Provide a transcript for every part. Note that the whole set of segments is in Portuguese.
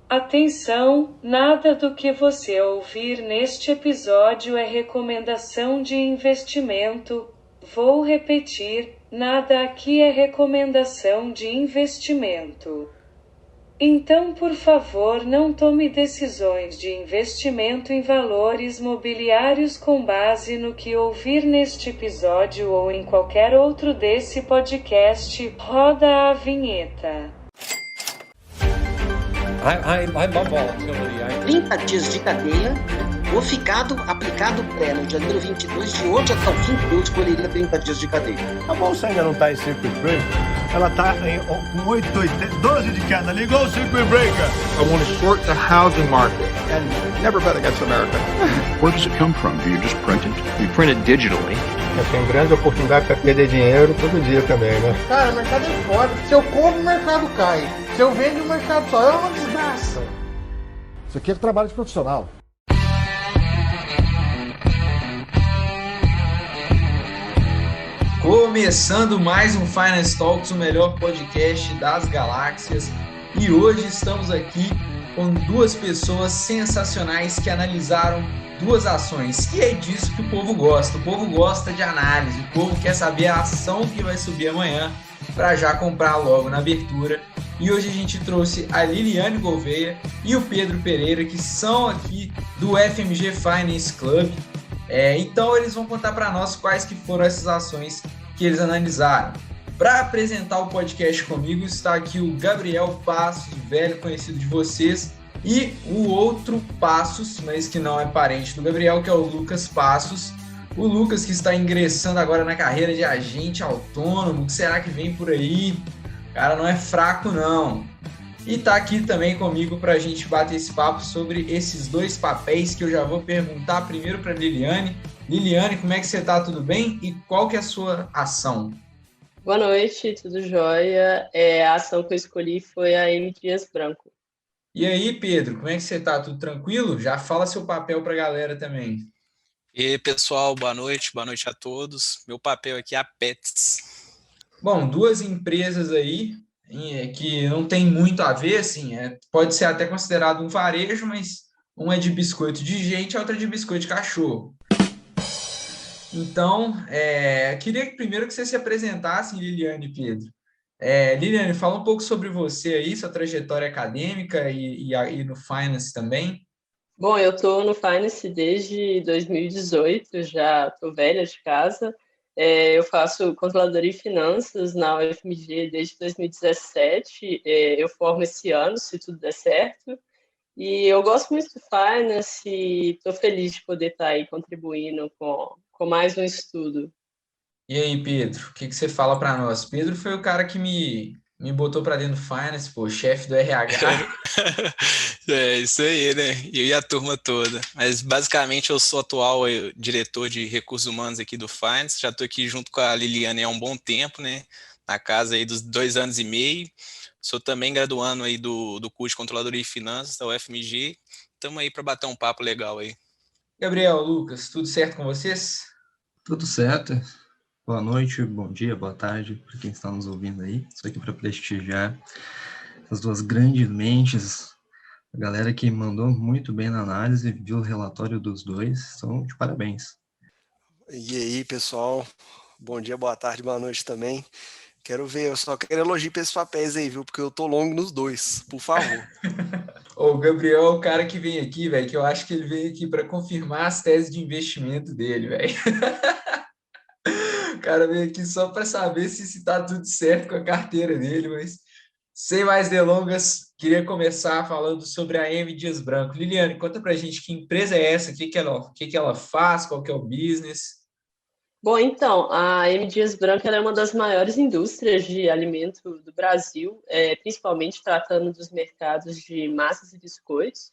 Atenção, nada do que você ouvir neste episódio é recomendação de investimento. Vou repetir, nada aqui é recomendação de investimento. Então, por favor, não tome decisões de investimento em valores mobiliários com base no que ouvir neste episódio ou em qualquer outro desse podcast. Roda a vinheta. I love volatility. 30 dias de cadeia, o ficado aplicado pré no dia número 22, de hoje até o fim, eu escolheria 30 dias de cadeia. A bolsa ainda não está em circuit break, ela está com 12 de queda, ligou o circuit breaker. I want to short the housing market and never bet against America. Where does it come from? Do you just print it? We print it digitally. Tem grande oportunidade para perder dinheiro todo dia também, né? Cara, o mercado é foda. Se eu compro, o mercado cai. Se eu vendo, o mercado só. É uma desgraça. Isso aqui é trabalho de profissional. Começando mais um Finance Talks, o melhor podcast das galáxias. E hoje estamos aqui com duas pessoas sensacionais que analisaram duas ações. E é disso que o povo gosta. O povo gosta de análise. O povo quer saber a ação que vai subir amanhã para já comprar logo na abertura. E hoje a gente trouxe a Liliane Gouveia e o Pedro Pereira, que são aqui do FMG Finance Club. Então eles vão contar para nós quais que foram essas ações que eles analisaram. Para apresentar o podcast comigo está aqui o Gabriel Passos, velho conhecido de vocês, e o outro Passos, mas que não é parente do Gabriel, que é o Lucas Passos. O Lucas que está ingressando agora na carreira de agente autônomo. O que será que vem por aí? O cara não é fraco, não. E tá aqui também comigo para a gente bater esse papo sobre esses dois papéis que eu já vou perguntar primeiro para Liliane. Liliane, como é que você tá? Tudo bem? E qual que é a sua ação? Boa noite, tudo jóia? A ação que eu escolhi foi a M. Dias Branco. E aí, Pedro, como é que você tá? Tudo tranquilo? Já fala seu papel para a galera também. E aí, pessoal, boa noite a todos. Meu papel aqui é a Pets. Bom, duas empresas aí que não tem muito a ver, assim, pode ser até considerado um varejo, mas uma é de biscoito de gente, a outra é de biscoito de cachorro. Então, queria primeiro que vocês se apresentassem, Liliane e Pedro. Liliane, fala um pouco sobre você aí, sua trajetória acadêmica e no Finance também. Bom, eu estou no Finance desde 2018, já estou velha de casa. Eu faço controladoria e finanças na UFMG desde 2017. Eu formo esse ano, se tudo der certo. E eu gosto muito do Finance e estou feliz de poder estar aí contribuindo com mais um estudo. E aí, Pedro, o que você fala para nós? Pedro foi o cara que me botou para dentro do Finance, pô, chefe do RH. É isso aí, né? Eu e a turma toda. Mas basicamente eu sou atual diretor de recursos humanos aqui do Finance. Já estou aqui junto com a Liliane há um bom tempo, né? Na casa aí dos 2 anos e meio. Sou também graduando aí do curso de Controladoria e Finanças da UFMG. Estamos aí para bater um papo legal aí. Gabriel, Lucas, tudo certo com vocês? Tudo certo. Boa noite, bom dia, boa tarde para quem está nos ouvindo aí. Estou aqui para prestigiar as duas grandes mentes, a galera que mandou muito bem na análise, viu o relatório dos dois, então de parabéns. E aí, pessoal, bom dia, boa tarde, boa noite também. Quero ver, eu só quero elogio para esses papéis aí, viu? Porque eu tô longo nos dois, por favor. O Gabriel é o cara que vem aqui, velho, que eu acho que ele veio aqui para confirmar as teses de investimento dele, velho. O cara veio aqui só para saber se tá tudo certo com a carteira dele, mas sem mais delongas, queria começar falando sobre a M. Dias Branco. Liliane, conta pra gente que empresa é essa, o que ela faz, qual que é o business. Bom, então, a M. Dias Branco ela é uma das maiores indústrias de alimento do Brasil, principalmente tratando dos mercados de massas e biscoitos.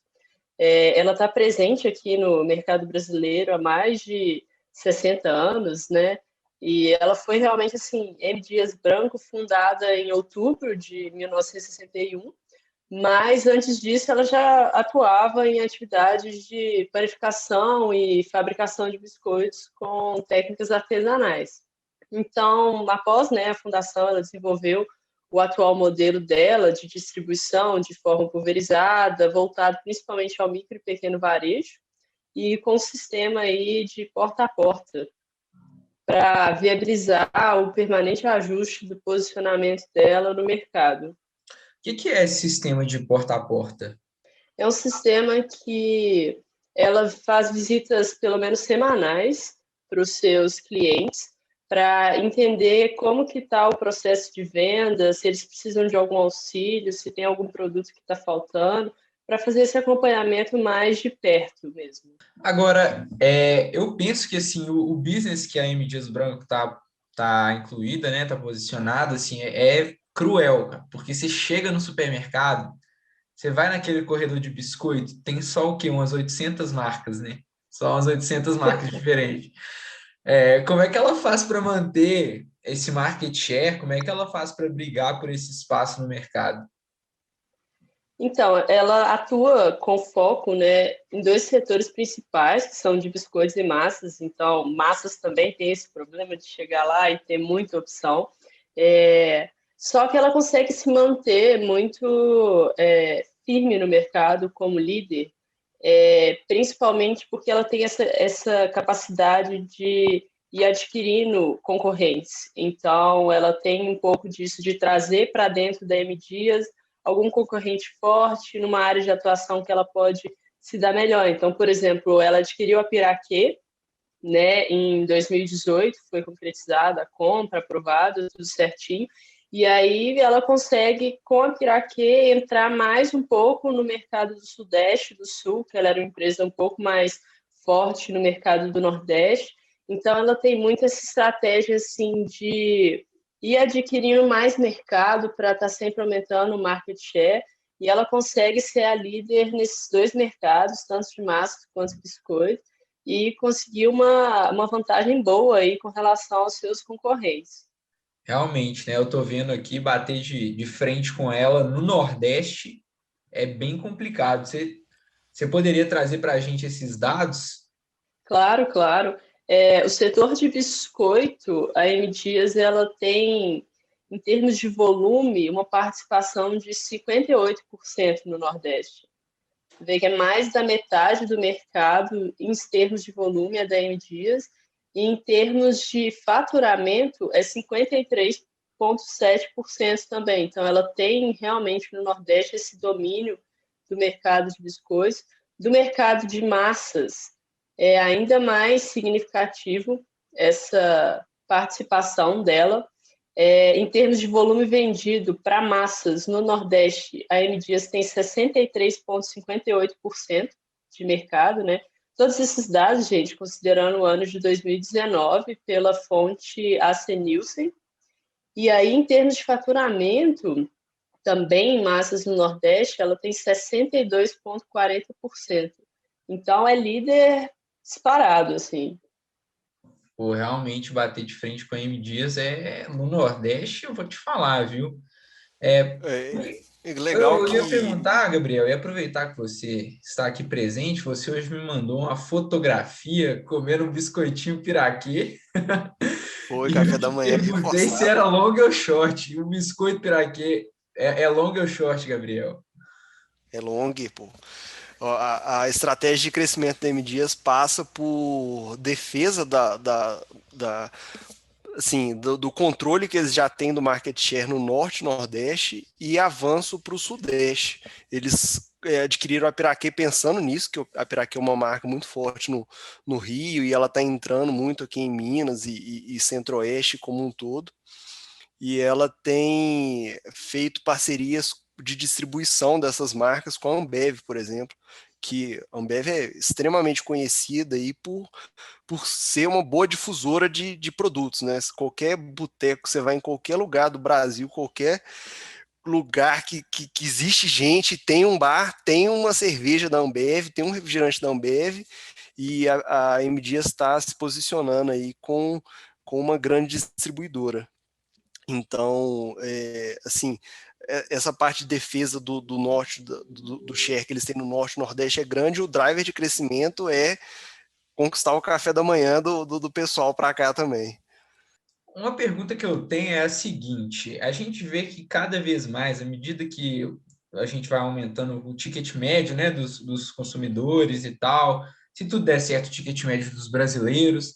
Ela está presente aqui no mercado brasileiro há mais de 60 anos, né? E ela foi realmente, assim, M. Dias Branco, fundada em outubro de 1961, mas antes disso ela já atuava em atividades de panificação e fabricação de biscoitos com técnicas artesanais. Então, após, né, a fundação, ela desenvolveu o atual modelo dela de distribuição de forma pulverizada, voltado principalmente ao micro e pequeno varejo, e com um sistema aí de porta a porta, para viabilizar o permanente ajuste do posicionamento dela no mercado. O que é esse sistema de porta a porta? É um sistema que ela faz visitas pelo menos semanais para os seus clientes, para entender como que está o processo de venda, se eles precisam de algum auxílio, se tem algum produto que está faltando, para fazer esse acompanhamento mais de perto mesmo. Agora, eu penso que assim, o business que a M. Dias Branco tá incluída, né, tá posicionada, assim, é cruel, cara, porque você chega no supermercado, você vai naquele corredor de biscoito, tem só o quê? Umas 800 marcas, né? Só umas 800 marcas diferentes. Como é que ela faz para manter esse market share? Como é que ela faz para brigar por esse espaço no mercado? Então, ela atua com foco, né, em 2 setores principais, que são de biscoitos e massas. Então, massas também tem esse problema de chegar lá e ter muita opção. Só que ela consegue se manter muito firme no mercado como líder, principalmente porque ela tem essa capacidade de ir adquirindo concorrentes. Então, ela tem um pouco disso de trazer para dentro da M. Dias algum concorrente forte numa área de atuação que ela pode se dar melhor. Então, por exemplo, ela adquiriu a Piraquê, né, em 2018, foi concretizada a compra, aprovada, tudo certinho, e aí ela consegue, com a Piraquê, entrar mais um pouco no mercado do Sudeste, do Sul, que ela era uma empresa um pouco mais forte no mercado do Nordeste. Então, ela tem muito essa estratégia assim, de ir adquirindo mais mercado para estar sempre aumentando o market share, e ela consegue ser a líder nesses 2 mercados, tanto de massa quanto de biscoito, e conseguir uma vantagem boa aí com relação aos seus concorrentes. Realmente, né? Eu estou vendo aqui, bater de frente com ela no Nordeste é bem complicado. Você poderia trazer para a gente esses dados? Claro, claro. O setor de biscoito, a M. Dias, ela tem, em termos de volume, uma participação de 58% no Nordeste. Vê que é mais da metade do mercado em termos de volume, é da M. Dias, e em termos de faturamento, é 53,7% também. Então, ela tem realmente no Nordeste esse domínio do mercado de biscoitos. Do mercado de massas, é ainda mais significativo essa participação dela. Em termos de volume vendido para massas no Nordeste, a M. Dias tem 63,58% de mercado, né? Todos esses dados, gente, considerando o ano de 2019, pela fonte AC Nielsen. E aí, em termos de faturamento, também em massas no Nordeste, ela tem 62,40%. Então, é líder disparado, assim. Pô, realmente bater de frente com a M. Dias no Nordeste, eu vou te falar, viu? Legal eu ia perguntar, Gabriel, e aproveitar que você está aqui presente, você hoje me mandou uma fotografia comendo um biscoitinho Piraquê. Foi, café da manhã. Eu perguntei se era long ou short. E o biscoito Piraquê é long ou short, Gabriel? É long, pô. A estratégia de crescimento da M. Dias passa por defesa do controle que eles já têm do market share no Norte e Nordeste e avanço para o Sudeste. Eles adquiriram a Piraquê pensando nisso, que a Piraquê é uma marca muito forte no Rio e ela está entrando muito aqui em Minas e Centro-Oeste como um todo. E ela tem feito parcerias de distribuição dessas marcas com a Ambev, por exemplo, que a Ambev é extremamente conhecida aí por ser uma boa difusora de produtos, né? Qualquer boteco, você vai em qualquer lugar do Brasil, qualquer lugar que existe gente, tem um bar, tem uma cerveja da Ambev, tem um refrigerante da Ambev, e a M. Dias está se posicionando aí com uma grande distribuidora. Então, essa parte de defesa do norte, do share que eles têm no norte e nordeste é grande, o driver de crescimento é conquistar o café da manhã do pessoal para cá também. Uma pergunta que eu tenho é a seguinte: a gente vê que cada vez mais, à medida que a gente vai aumentando o ticket médio, né, dos consumidores e tal, se tudo der certo, o ticket médio dos brasileiros,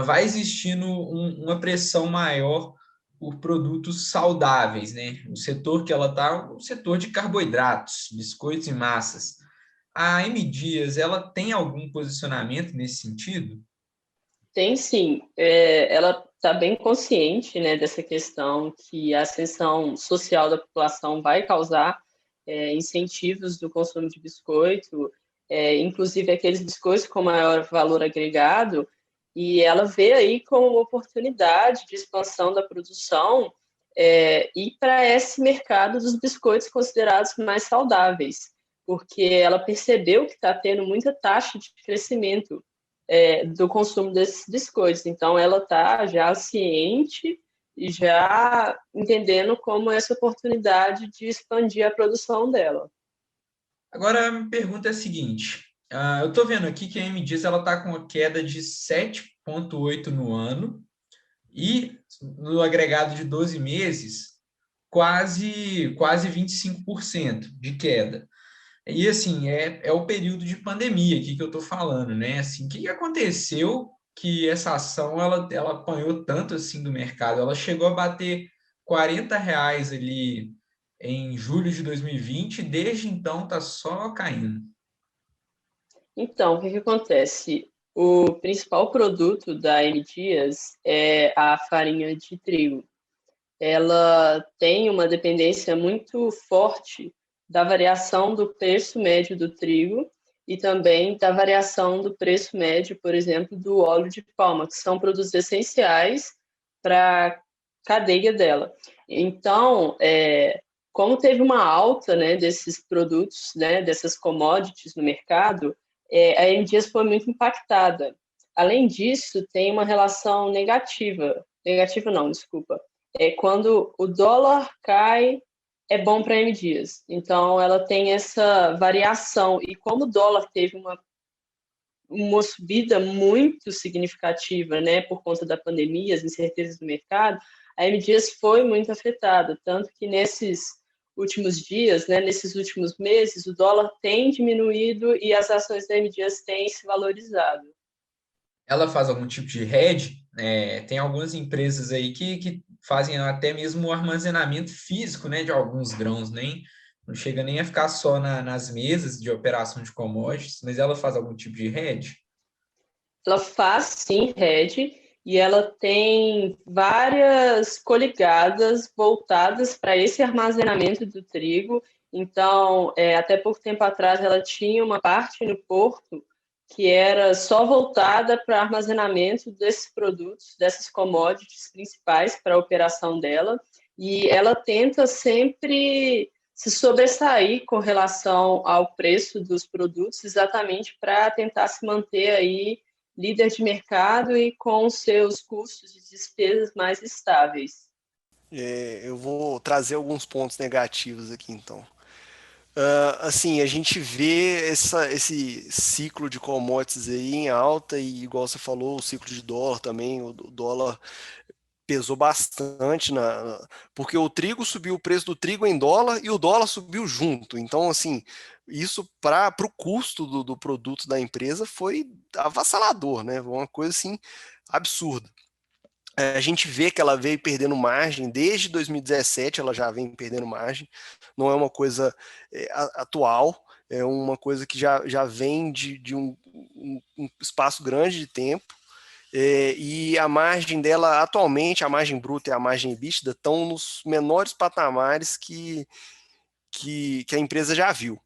vai existindo uma pressão maior por produtos saudáveis, né? O setor que ela está, o setor de carboidratos, biscoitos e massas. A M. Dias, ela tem algum posicionamento nesse sentido? Tem sim. Ela está bem consciente, né, dessa questão que a ascensão social da população vai causar incentivos do consumo de biscoito, inclusive aqueles biscoitos com maior valor agregado, e ela vê aí como uma oportunidade de expansão da produção e para esse mercado dos biscoitos considerados mais saudáveis, porque ela percebeu que está tendo muita taxa de crescimento do consumo desses biscoitos. Então, ela está já ciente e já entendendo como essa oportunidade de expandir a produção dela. Agora, a minha pergunta é a seguinte. Eu estou vendo aqui que a M. Dias está com uma queda de 7,8% no ano e no agregado de 12 meses, quase 25% de queda. E, assim, é o período de pandemia aqui que eu estou falando, né? Assim, o que aconteceu que essa ação, ela apanhou tanto, assim, do mercado? Ela chegou a bater R$ 40 ali em julho de 2020 e desde então está só caindo. Então, o que acontece? O principal produto da M. Dias é a farinha de trigo. Ela tem uma dependência muito forte da variação do preço médio do trigo e também da variação do preço médio, por exemplo, do óleo de palma, que são produtos essenciais para a cadeia dela. Então, como teve uma alta, né, desses produtos, né, dessas commodities no mercado, a M. Dias foi muito impactada. Além disso, tem uma relação negativa não, desculpa, quando o dólar cai, é bom para a M. Dias. Então, ela tem essa variação. E como o dólar teve uma subida muito significativa, né, por conta da pandemia, as incertezas do mercado, a M. Dias foi muito afetada. Tanto que nesses últimos dias, né, nesses últimos meses, o dólar tem diminuído e as ações da M. Dias têm se valorizado. Ela faz algum tipo de hedge? Tem algumas empresas aí que fazem até mesmo o armazenamento físico, né, de alguns grãos, não chega nem a ficar só nas mesas de operação de commodities, mas ela faz algum tipo de hedge? Ela faz, sim, hedge, e ela tem várias coligadas voltadas para esse armazenamento do trigo. Então, até pouco tempo atrás, ela tinha uma parte no porto que era só voltada para armazenamento desses produtos, dessas commodities principais para a operação dela, e ela tenta sempre se sobressair com relação ao preço dos produtos, exatamente para tentar se manter aí líder de mercado e com seus custos e despesas mais estáveis. Eu vou trazer alguns pontos negativos aqui, então. Assim, a gente vê esse ciclo de commodities aí em alta e, igual você falou, o ciclo de dólar também, o dólar pesou bastante, porque o trigo subiu, o preço do trigo em dólar e o dólar subiu junto. Então, assim, isso para o custo do produto da empresa foi avassalador, né? Uma coisa assim absurda. A gente vê que ela veio perdendo margem, desde 2017 ela já vem perdendo margem, não é uma coisa atual, é uma coisa que já vem de um espaço grande de tempo, e a margem dela atualmente, a margem bruta e a margem EBITDA estão nos menores patamares que a empresa já viu.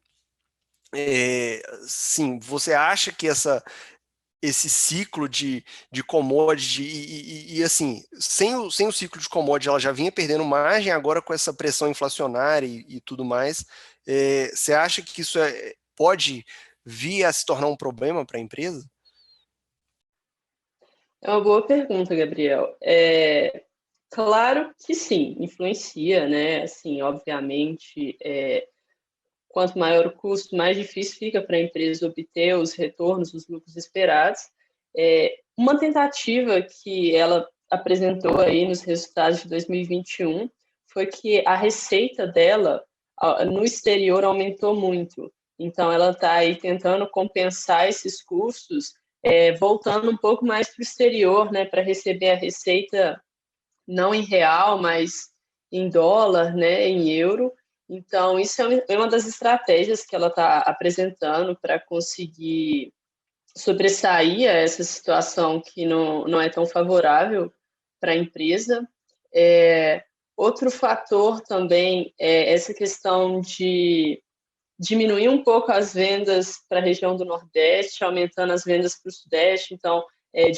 Sim, você acha que esse ciclo de commodity e assim, sem o ciclo de commodity ela já vinha perdendo margem, agora com essa pressão inflacionária e tudo mais, você acha que isso pode vir a se tornar um problema para a empresa? É uma boa pergunta, Gabriel. Claro que sim, influencia, né? Assim, obviamente, quanto maior o custo, mais difícil fica para a empresa obter os retornos, os lucros esperados. Uma tentativa que ela apresentou aí nos resultados de 2021 foi que a receita dela no exterior aumentou muito. Então, ela está aí tentando compensar esses custos, voltando um pouco mais para o exterior, né, para receber a receita não em real, mas em dólar, né, em euro. Então, isso é uma das estratégias que ela está apresentando para conseguir sobressair a essa situação que não é tão favorável para a empresa. Outro fator também é essa questão de diminuir um pouco as vendas para a região do Nordeste, aumentando as vendas para o Sudeste. Então,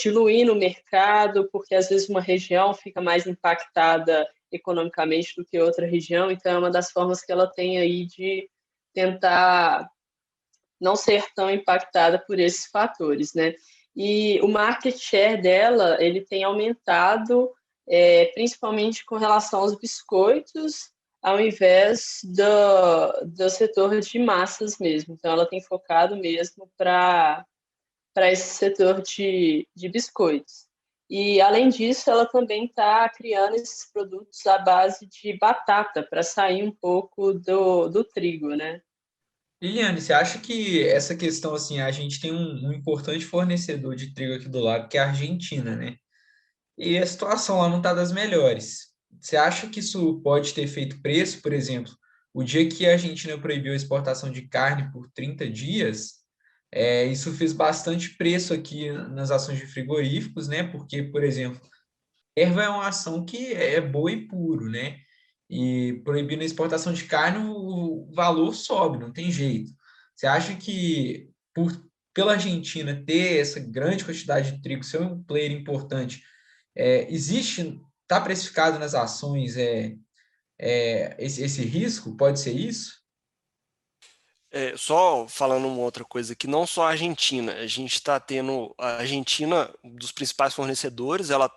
diluir no mercado, porque às vezes uma região fica mais impactada economicamente do que outra região. Então, é uma das formas que ela tem aí de tentar não ser tão impactada por esses fatores, né? E o market share dela, ele tem aumentado, principalmente com relação aos biscoitos, ao invés do setor de massas mesmo. Então, ela tem focado mesmo para esse setor de biscoitos. E, além disso, ela também está criando esses produtos à base de batata, para sair um pouco do trigo, né? Liliane, você acha que essa questão, assim, a gente tem um importante fornecedor de trigo aqui do lado, que é a Argentina, né? E a situação lá não está das melhores. Você acha que isso pode ter feito preço, por exemplo, o dia que a Argentina proibiu a exportação de carne por 30 dias, isso fez bastante preço aqui nas ações de frigoríficos, né? Porque, por exemplo, erva é uma ação que é boa e puro, né? E proibindo a exportação de carne, o valor sobe, não tem jeito. Você acha que pela Argentina ter essa grande quantidade de trigo, ser um player importante, está precificado nas ações esse risco? Pode ser isso? Só falando uma outra coisa, que não só a Argentina, a gente está tendo a Argentina, um dos principais fornecedores, ela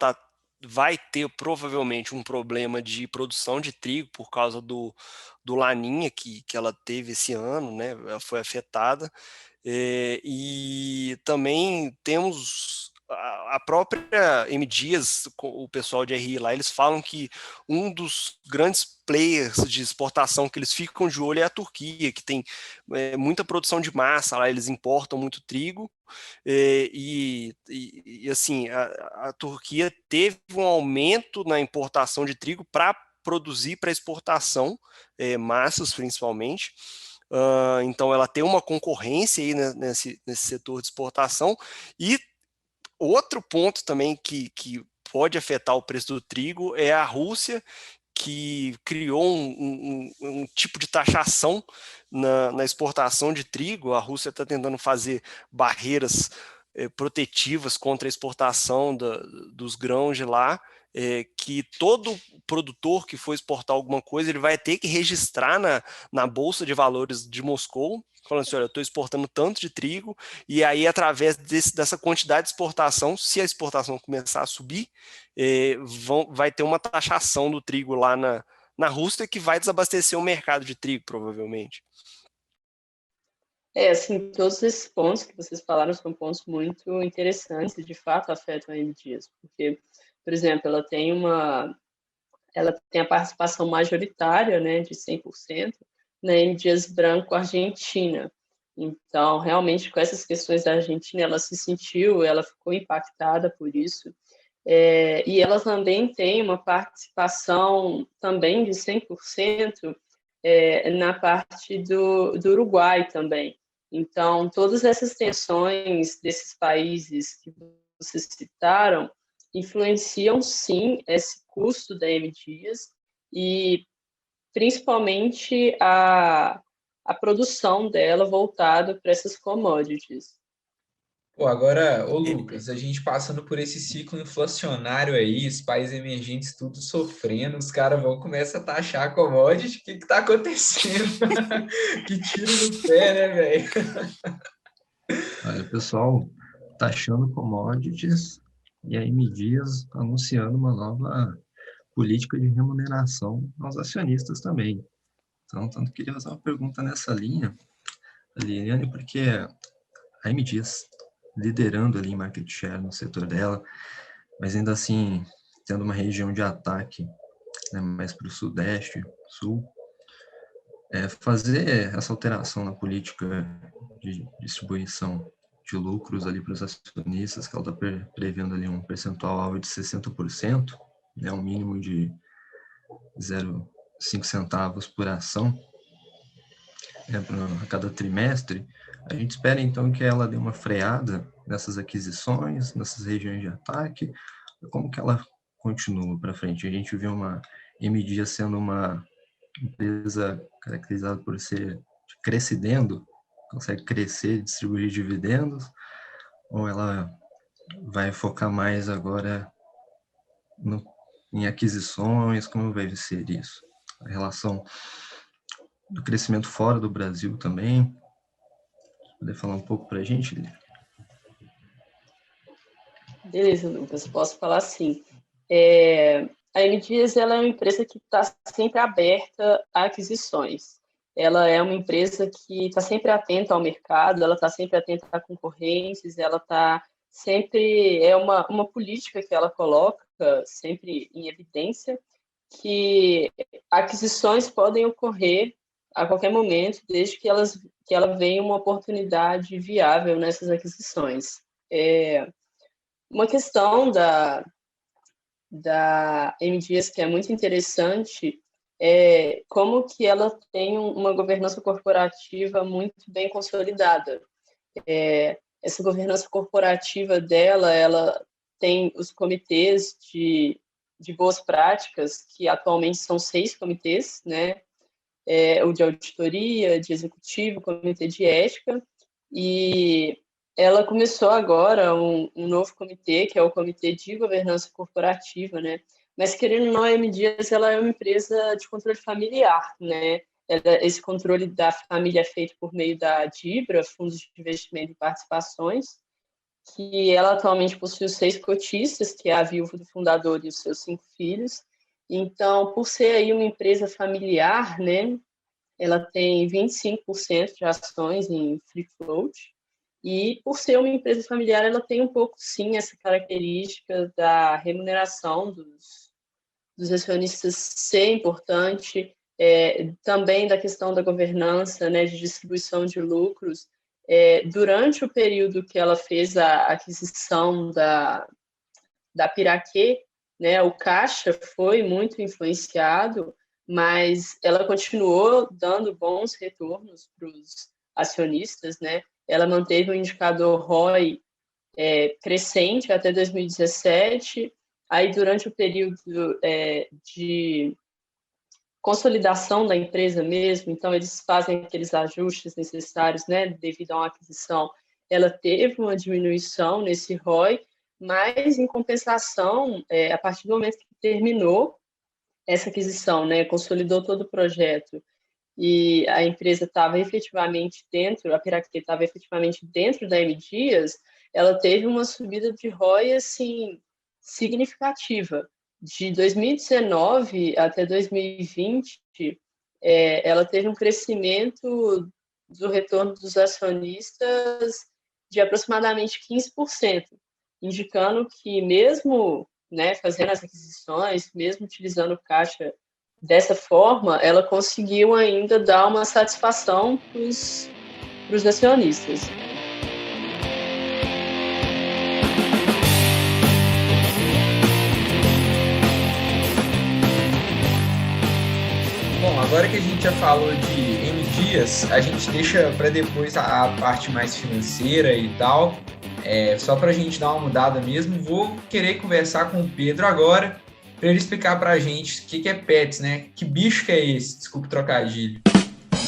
vai ter provavelmente um problema de produção de trigo por causa do Laninha que ela teve esse ano, né? Ela foi afetada. E também temos a própria M. Dias, o pessoal de RI lá, eles falam que um dos grandes players de exportação que eles ficam de olho é a Turquia, que tem muita produção de massa lá, eles importam muito trigo, assim, a Turquia teve um aumento na importação de trigo para produzir para exportação, massas principalmente. Então ela tem uma concorrência aí nesse setor de exportação. E outro ponto também que pode afetar o preço do trigo é a Rússia, que criou um tipo de taxação na exportação de trigo. A Rússia está tentando fazer barreiras protetivas contra a exportação dos grãos de lá, que todo produtor que for exportar alguma coisa, ele vai ter que registrar na Bolsa de Valores de Moscou, falando assim, olha, eu estou exportando tanto de trigo, e aí através dessa quantidade de exportação, se a exportação começar a subir, vai ter uma taxação do trigo lá na Rússia que vai desabastecer o mercado de trigo, provavelmente. Assim, todos esses pontos que vocês falaram são pontos muito interessantes e de fato afetam a M. Dias, porque, por exemplo, ela tem a participação majoritária, né, de 100% na M. Dias Branco Argentina. Então, realmente, com essas questões da Argentina, ela ficou impactada por isso. E ela também tem uma participação também de 100% na parte do Uruguai também. Então, todas essas tensões desses países que vocês citaram influenciam, sim, esse custo da M. Dias e, principalmente, a produção dela voltada para essas commodities. Pô, agora, ô Lucas, a gente passando por esse ciclo inflacionário aí, os países emergentes tudo sofrendo, os caras vão começar a taxar a commodity, o que tá acontecendo? Que tiro no pé, né, velho? Olha, o pessoal taxando commodities e a M. Dias anunciando uma nova política de remuneração aos acionistas também. Então, tanto queria fazer uma pergunta nessa linha, Liliane, porque a M. Dias liderando ali em market share no setor dela, mas ainda assim tendo uma região de ataque, né, mais para o sudeste, sul, fazer essa alteração na política de distribuição de lucros ali para os acionistas, que ela está prevendo ali um percentual alvo de 60%, né, um mínimo de 0,5 centavos por ação, a cada trimestre. A gente espera então que ela dê uma freada nessas aquisições, nessas regiões de ataque. Como que ela continua para frente? A gente viu uma M Dias sendo uma empresa caracterizada por ser crescendo, consegue crescer, distribuir dividendos, ou ela vai focar mais agora em aquisições? Como vai ser isso? A relação do crescimento fora do Brasil também. Poder falar um pouco para a gente, Lili? Beleza, Lucas, posso falar sim. A M Dias ela é uma empresa que está sempre aberta a aquisições. Ela é uma empresa que está sempre atenta ao mercado, ela está sempre atenta a concorrentes, ela está sempre... É uma política que ela coloca sempre em evidência, que aquisições podem ocorrer a qualquer momento, desde que ela venha uma oportunidade viável nessas aquisições. Uma questão da M Dias que é muito interessante é como que ela tem uma governança corporativa muito bem consolidada. Essa governança corporativa dela, ela tem os comitês de boas práticas, que atualmente são 6 comitês, né? O de auditoria, de executivo, comitê de ética, e ela começou agora um novo comitê, que é o Comitê de Governança Corporativa, né? Mas, querendo ou não, a M Dias ela é uma empresa de controle familiar, né? Esse controle da família é feito por meio da DIBRA, Fundos de Investimento e Participações, que ela atualmente possui os 6 cotistas, que é a viúva do fundador e os seus 5 filhos. Então, por ser aí uma empresa familiar, né? Ela tem 25% de ações em free float, e por ser uma empresa familiar, ela tem um pouco, sim, essa característica da remuneração dos acionistas ser importante, também da questão da governança, né, de distribuição de lucros. Durante o período que ela fez a aquisição da Piraquê, né, o caixa foi muito influenciado, mas ela continuou dando bons retornos para os acionistas, né? Ela manteve um indicador ROI crescente até 2017. Aí, durante o período de consolidação da empresa mesmo, então eles fazem aqueles ajustes necessários, né, devido a uma aquisição, ela teve uma diminuição nesse ROI, mas, em compensação, a partir do momento que terminou essa aquisição, né, consolidou todo o projeto, e a empresa estava efetivamente dentro, a Piraquê estava efetivamente dentro da M Dias, ela teve uma subida de ROI, assim, significativa. De 2019 até 2020, ela teve um crescimento do retorno dos acionistas de aproximadamente 15%, indicando que mesmo, né, fazendo as aquisições, mesmo utilizando o caixa dessa forma, ela conseguiu ainda dar uma satisfação para os acionistas. Bom, agora que a gente já falou de M Dias, a gente deixa para depois a parte mais financeira e tal. Só para a gente dar uma mudada mesmo, vou querer conversar com o Pedro agora, para ele explicar para a gente o que é Pets, né? Que bicho que é esse? Desculpa o trocadilho.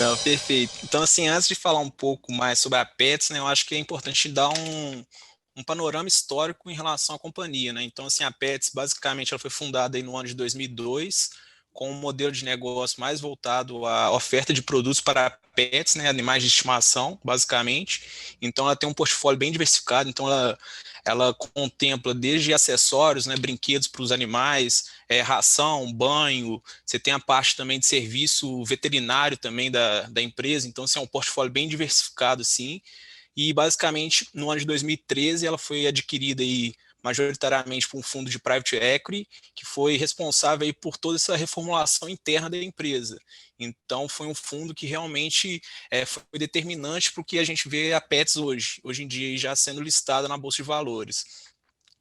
Não, perfeito. Então, assim, antes de falar um pouco mais sobre a Pets, né, eu acho que é importante dar um panorama histórico em relação à companhia, né? Então, assim, a Pets, basicamente, ela foi fundada aí no ano de 2002, com um modelo de negócio mais voltado à oferta de produtos para pets, né, animais de estimação, basicamente. Então, ela tem um portfólio bem diversificado, então ela contempla desde acessórios, né, brinquedos para os animais, ração, banho, você tem a parte também de serviço veterinário também da empresa, então, assim, é um portfólio bem diversificado, assim, e basicamente, no ano de 2013, ela foi adquirida aí majoritariamente por um fundo de private equity, que foi responsável aí por toda essa reformulação interna da empresa. Então, foi um fundo que realmente foi determinante para o que a gente vê a Petz hoje em dia, já sendo listada na Bolsa de Valores.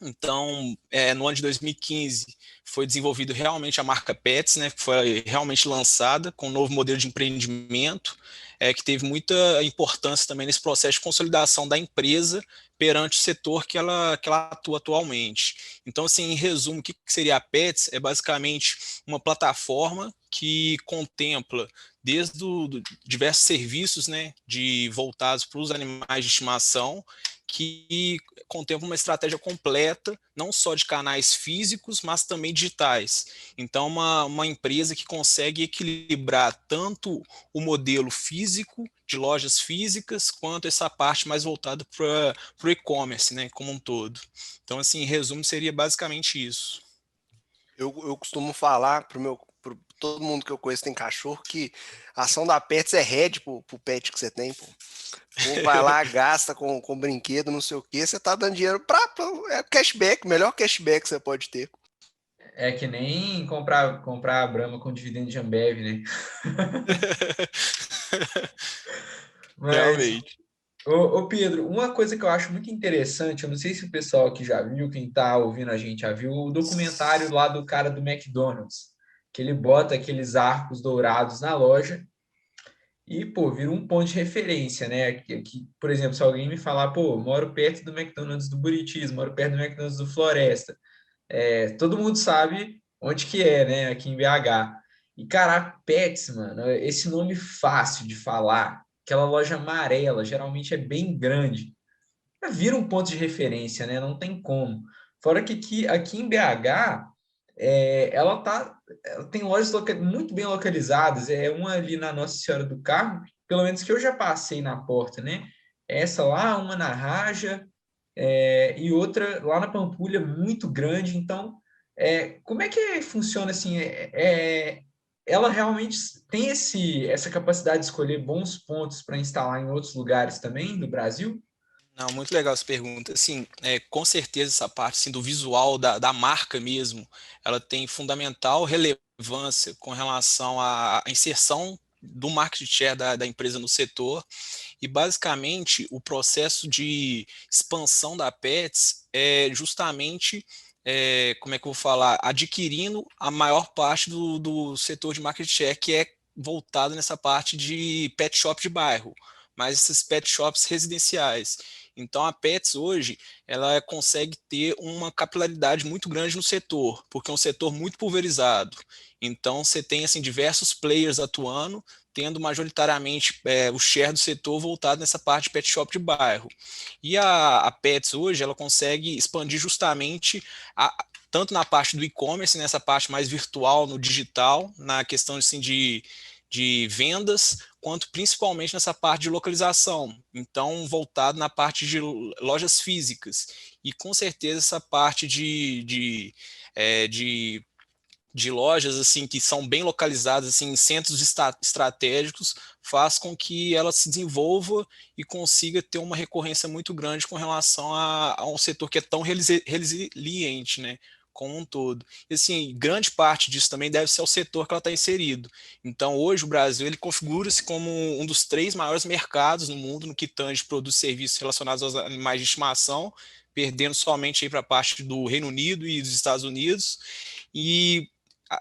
Então, no ano de 2015, foi desenvolvido realmente a marca Petz, né, que foi realmente lançada com um novo modelo de empreendimento, que teve muita importância também nesse processo de consolidação da empresa perante o setor que ela atua atualmente. Então, assim, em resumo, o que seria a Petz? É basicamente uma plataforma que contempla desde diversos serviços, né, voltados para os animais de estimação, que contempla uma estratégia completa, não só de canais físicos, mas também digitais. Então, uma empresa que consegue equilibrar tanto o modelo físico, de lojas físicas, quanto essa parte mais voltada para o e-commerce, né, como um todo. Então, assim, em resumo, seria basicamente isso. Eu costumo falar para todo mundo que eu conheço tem cachorro, que a ação da Pets é head pro pet que você tem, pô. Ou vai lá, gasta com brinquedo, não sei o que, você tá dando dinheiro é cashback, melhor cashback que você pode ter. É que nem comprar a Brahma com dividendo de Ambev, né? Mas, realmente. Ô Pedro, uma coisa que eu acho muito interessante, eu não sei se o pessoal que já viu, quem tá ouvindo a gente já viu, o documentário lá do cara do McDonald's, que ele bota aqueles arcos dourados na loja e, pô, vira um ponto de referência, né? Por exemplo, se alguém me falar, pô, moro perto do McDonald's do Buritis, moro perto do McDonald's do Floresta, todo mundo sabe onde que é, né? Aqui em BH. E, cara, Pets, mano, esse nome fácil de falar, aquela loja amarela, geralmente é bem grande, vira um ponto de referência, né? Não tem como. Fora que aqui em BH, ela tem lojas muito bem localizadas, uma ali na Nossa Senhora do Carmo, pelo menos que eu já passei na porta, né? Essa lá, uma na Raja, e outra lá na Pampulha, muito grande. Então, como é que funciona assim? Ela realmente tem essa capacidade de escolher bons pontos para instalar em outros lugares também do Brasil? Não, muito legal essa pergunta. Assim, com certeza essa parte assim, do visual da marca mesmo, ela tem fundamental relevância com relação à inserção do market share da empresa no setor, e basicamente o processo de expansão da Petz é justamente, como é que eu vou falar, adquirindo a maior parte do setor de market share, que é voltado nessa parte de pet shop de bairro, mas esses pet shops residenciais. Então a Petz hoje ela consegue ter uma capilaridade muito grande no setor, porque é um setor muito pulverizado. Então você tem assim diversos players atuando, tendo majoritariamente o share do setor voltado nessa parte de pet shop de bairro. E a Petz hoje ela consegue expandir justamente tanto na parte do e-commerce, nessa parte mais virtual, no digital, na questão assim, de vendas, quanto principalmente nessa parte de localização, então voltado na parte de lojas físicas, e com certeza essa parte de lojas assim que são bem localizadas assim, em centros estratégicos, faz com que ela se desenvolva e consiga ter uma recorrência muito grande com relação a um setor que é tão resiliente, né? Como um todo. E assim, grande parte disso também deve ser o setor que ela está inserido. Então, hoje o Brasil ele configura-se como um dos 3 maiores mercados no mundo no que tange produtos e serviços relacionados aos animais de estimação, perdendo somente para a parte do Reino Unido e dos Estados Unidos. E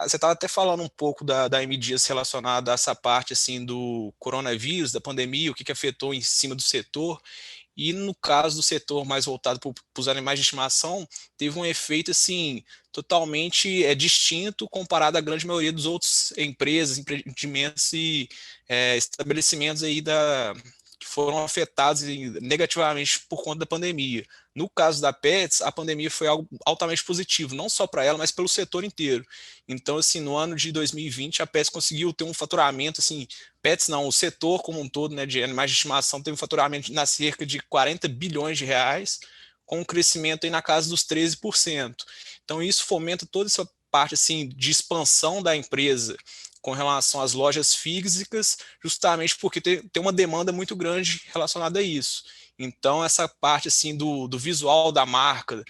você estava até falando um pouco da M Dias relacionada a essa parte assim do coronavírus, da pandemia, o que afetou em cima do setor. E no caso do setor mais voltado para os animais de estimação, teve um efeito assim totalmente distinto comparado à grande maioria dos outros empresas, empreendimentos e estabelecimentos aí que foram afetados negativamente por conta da pandemia. No caso da Petz, a pandemia foi algo altamente positivo, não só para ela, mas pelo setor inteiro. Então, assim, no ano de 2020, a Petz conseguiu ter um faturamento, assim, Petz não, o setor como um todo, né, de animais de estimação, teve um faturamento na cerca de 40 bilhões de reais, com um crescimento aí na casa dos 13%. Então, isso fomenta toda essa parte, assim, de expansão da empresa com relação às lojas físicas, justamente porque tem uma demanda muito grande relacionada a isso. Então, essa parte assim do visual da marca,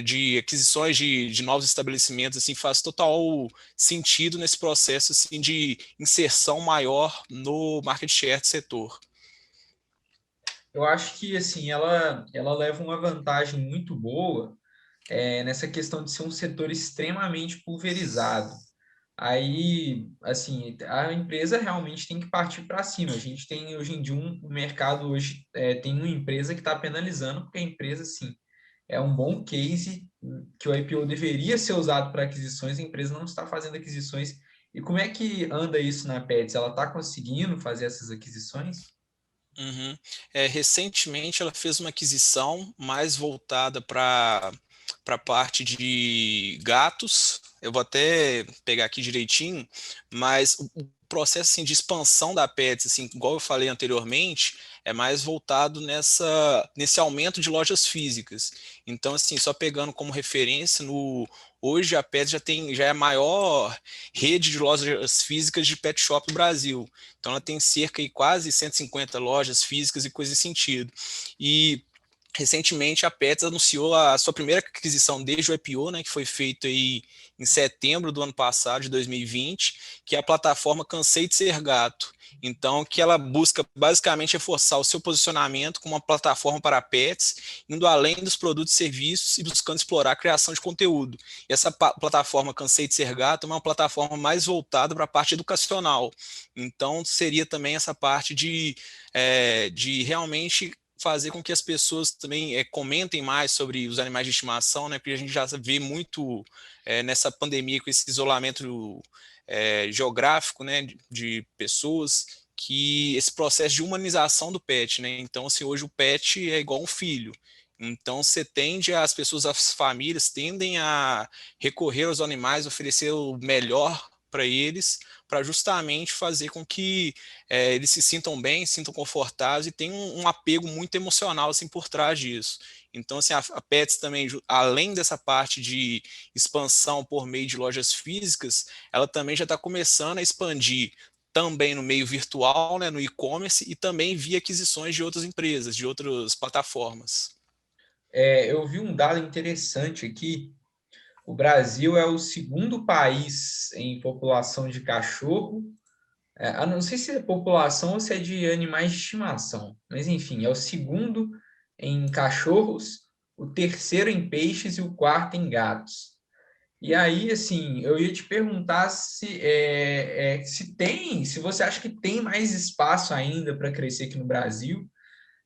de aquisições de novos estabelecimentos, assim, faz total sentido nesse processo assim, de inserção maior no market share do setor. Eu acho que assim ela leva uma vantagem muito boa nessa questão de ser um setor extremamente pulverizado. Aí, assim, a empresa realmente tem que partir para cima. A gente tem hoje em dia um mercado hoje tem uma empresa que está penalizando porque a empresa, assim, é um bom case que o IPO deveria ser usado para aquisições, a empresa não está fazendo aquisições. E como é que anda isso na Pets? Ela está conseguindo fazer essas aquisições? Uhum. Recentemente ela fez uma aquisição mais voltada para a parte de gatos. Eu vou até pegar aqui direitinho, mas o processo assim, de expansão da Pets, assim, igual eu falei anteriormente, é mais voltado nesse aumento de lojas físicas. Então, assim, só pegando como referência, hoje a Pets já é a maior rede de lojas físicas de pet shop do Brasil. Então ela tem cerca de quase 150 lojas físicas e coisa desse sentido. E recentemente a Pets anunciou a sua primeira aquisição desde o IPO, né, que foi feito aí em setembro do ano passado, de 2020, que é a plataforma Cansei de Ser Gato. Então, que ela busca basicamente reforçar o seu posicionamento como uma plataforma para pets, indo além dos produtos e serviços e buscando explorar a criação de conteúdo. E essa plataforma Cansei de Ser Gato é uma plataforma mais voltada para a parte educacional. Então, seria também essa parte de realmente fazer com que as pessoas também comentem mais sobre os animais de estimação, né? Porque a gente já vê muito nessa pandemia, com esse isolamento geográfico, né, de pessoas, que esse processo de humanização do pet, né? Então, assim, hoje o pet é igual um filho. Então, as pessoas, as famílias tendem a recorrer aos animais, oferecer o melhor para eles, para justamente fazer com que eles se sintam bem, se sintam confortáveis e tenham um apego muito emocional assim, por trás disso. Então, assim, a Pets também, além dessa parte de expansão por meio de lojas físicas, ela também já está começando a expandir também no meio virtual, né, no e-commerce, e também via aquisições de outras empresas, de outras plataformas. Eu vi um dado interessante aqui. O Brasil é o segundo país em população de cachorro. Não sei se é população ou se é de animais de estimação, mas enfim, é o segundo em cachorros, o terceiro em peixes e o quarto em gatos. E aí, assim, eu ia te perguntar se você acha que tem mais espaço ainda para crescer aqui no Brasil.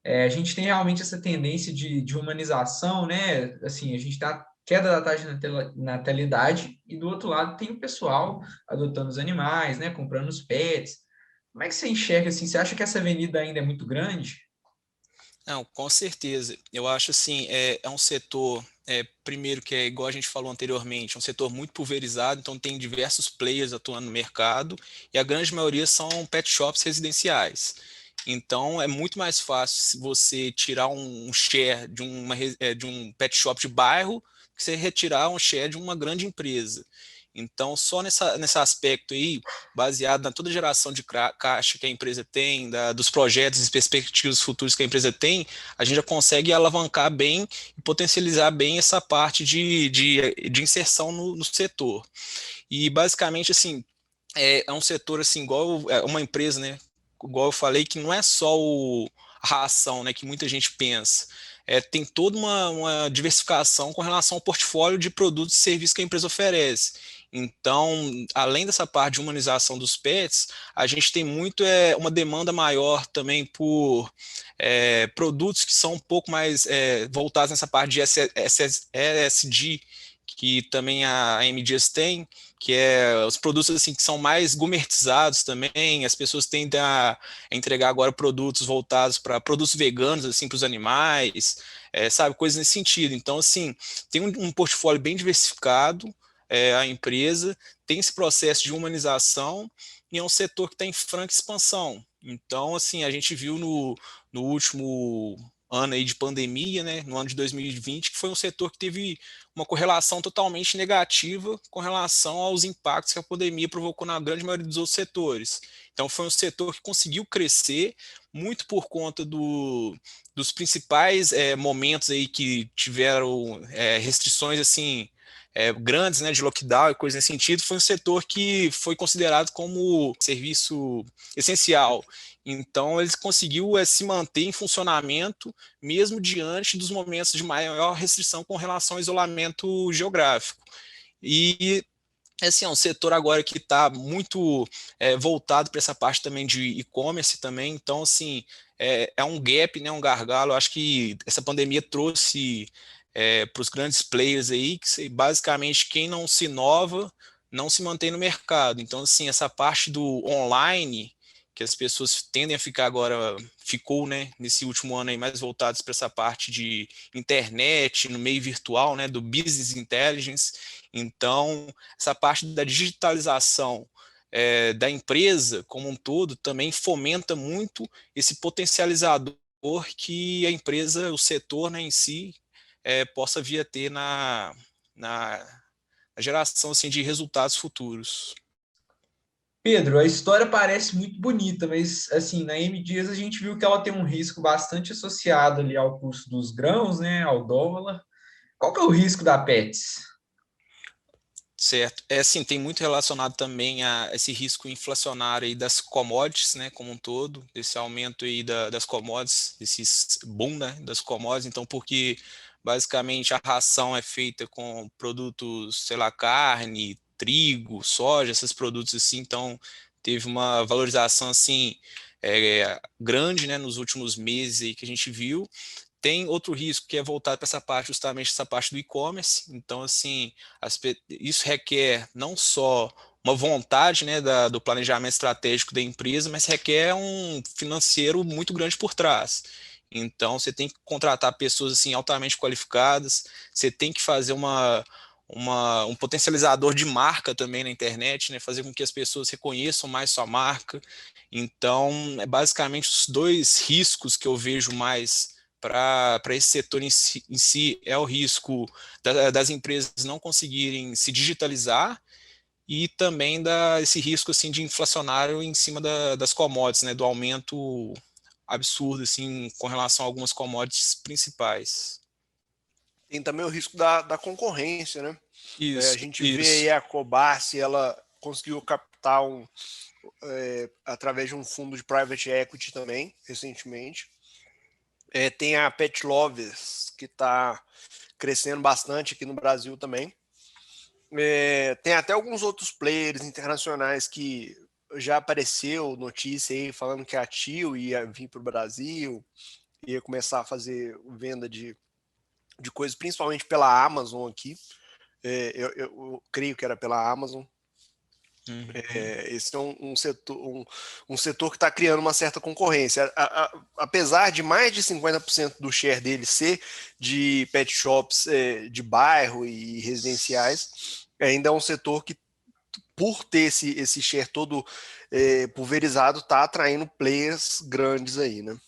A gente tem realmente essa tendência de humanização, né? Assim, a gente está queda da taxa de natalidade e do outro lado tem o pessoal adotando os animais, né? Comprando os pets. Como é que você enxerga assim? Você acha que essa avenida ainda é muito grande? Não, com certeza. Eu acho assim, é um setor, primeiro que é igual a gente falou anteriormente, é um setor muito pulverizado, então tem diversos players atuando no mercado, e a grande maioria são pet shops residenciais. Então é muito mais fácil se você tirar um share de um pet shop de bairro que você retirar um share de uma grande empresa. Então, só nesse aspecto aí, baseado na toda geração de caixa que a empresa tem, dos projetos e perspectivas futuros que a empresa tem, a gente já consegue alavancar bem e potencializar bem essa parte de inserção no setor. E, basicamente, assim, é um setor, assim, igual uma empresa, né? Igual eu falei, que não é só a ração, né, que muita gente pensa. Tem toda uma diversificação com relação ao portfólio de produtos e serviços que a empresa oferece. Então, além dessa parte de humanização dos pets, a gente tem muito uma demanda maior também por produtos que são um pouco mais voltados nessa parte de ESG, que também a M Dias tem, que é os produtos assim que são mais gourmetizados também. As pessoas tendem a entregar agora produtos voltados para produtos veganos assim para os animais, sabe, coisas nesse sentido. Então, assim, tem um portfólio bem diversificado. A empresa tem esse processo de humanização e é um setor que está em franca expansão. Então, assim, a gente viu no último ano aí de pandemia, né, no ano de 2020, que foi um setor que teve uma correlação totalmente negativa com relação aos impactos que a pandemia provocou na grande maioria dos outros setores. Então, foi um setor que conseguiu crescer, muito por conta dos principais momentos aí que tiveram restrições assim grandes, né, de lockdown e coisa nesse sentido. Foi um setor que foi considerado como serviço essencial. Então, ele conseguiu se manter em funcionamento mesmo diante dos momentos de maior restrição com relação ao isolamento geográfico. E assim, é um setor agora que está muito voltado para essa parte também de e-commerce também. Então, assim, é um gap, né, um gargalo. Eu acho que essa pandemia trouxe para os grandes players aí, que basicamente quem não se inova não se mantém no mercado. Então, assim, essa parte do online, que as pessoas tendem a ficar agora, ficou, né, nesse último ano aí mais voltados para essa parte de internet, no meio virtual, né, do business intelligence. Então, essa parte da digitalização da empresa como um todo também fomenta muito esse potencializador que a empresa, o setor, né, em si, possa vir a ter na geração assim, de resultados futuros. Pedro, a história parece muito bonita, mas assim, na M Dias a gente viu que ela tem um risco bastante associado ali ao custo dos grãos, né, ao dólar. Qual que é o risco da Pets? Certo. Assim, tem muito relacionado também a esse risco inflacionário aí das commodities, né, como um todo, desse aumento aí das commodities, esse boom, né, das commodities. Então, porque basicamente a ração é feita com produtos, sei lá, carne, trigo, soja, esses produtos assim, então teve uma valorização assim grande, né, nos últimos meses aí que a gente viu. Tem outro risco que é voltado para essa parte, justamente essa parte do e-commerce. Então, assim, isso requer não só uma vontade, né, do planejamento estratégico da empresa, mas requer um financeiro muito grande por trás. Então, você tem que contratar pessoas assim altamente qualificadas, você tem que fazer um potencializador de marca também na internet, né, fazer com que as pessoas reconheçam mais sua marca. Então, é basicamente os dois riscos que eu vejo mais para esse setor em si é o risco das empresas não conseguirem se digitalizar e também esse risco assim, de inflacionário em cima das commodities, né, do aumento absurdo assim, com relação a algumas commodities principais. Tem também o risco da concorrência, né? A Isso, gente vê aí isso. a Cobasi, ela conseguiu captar através de um fundo de private equity também, recentemente. Tem a Pet Lovers, que está crescendo bastante aqui no Brasil também. Tem até alguns outros players internacionais que já apareceu notícia aí falando que a Tio ia vir para o Brasil, ia começar a fazer venda de coisas, principalmente pela Amazon aqui. Eu creio que era pela Amazon. Esse é um setor que está criando uma certa concorrência. Apesar de mais de 50% do share dele ser de pet shops de bairro e residenciais, ainda é um setor que, por ter esse share todo pulverizado, está atraindo players grandes aí, né?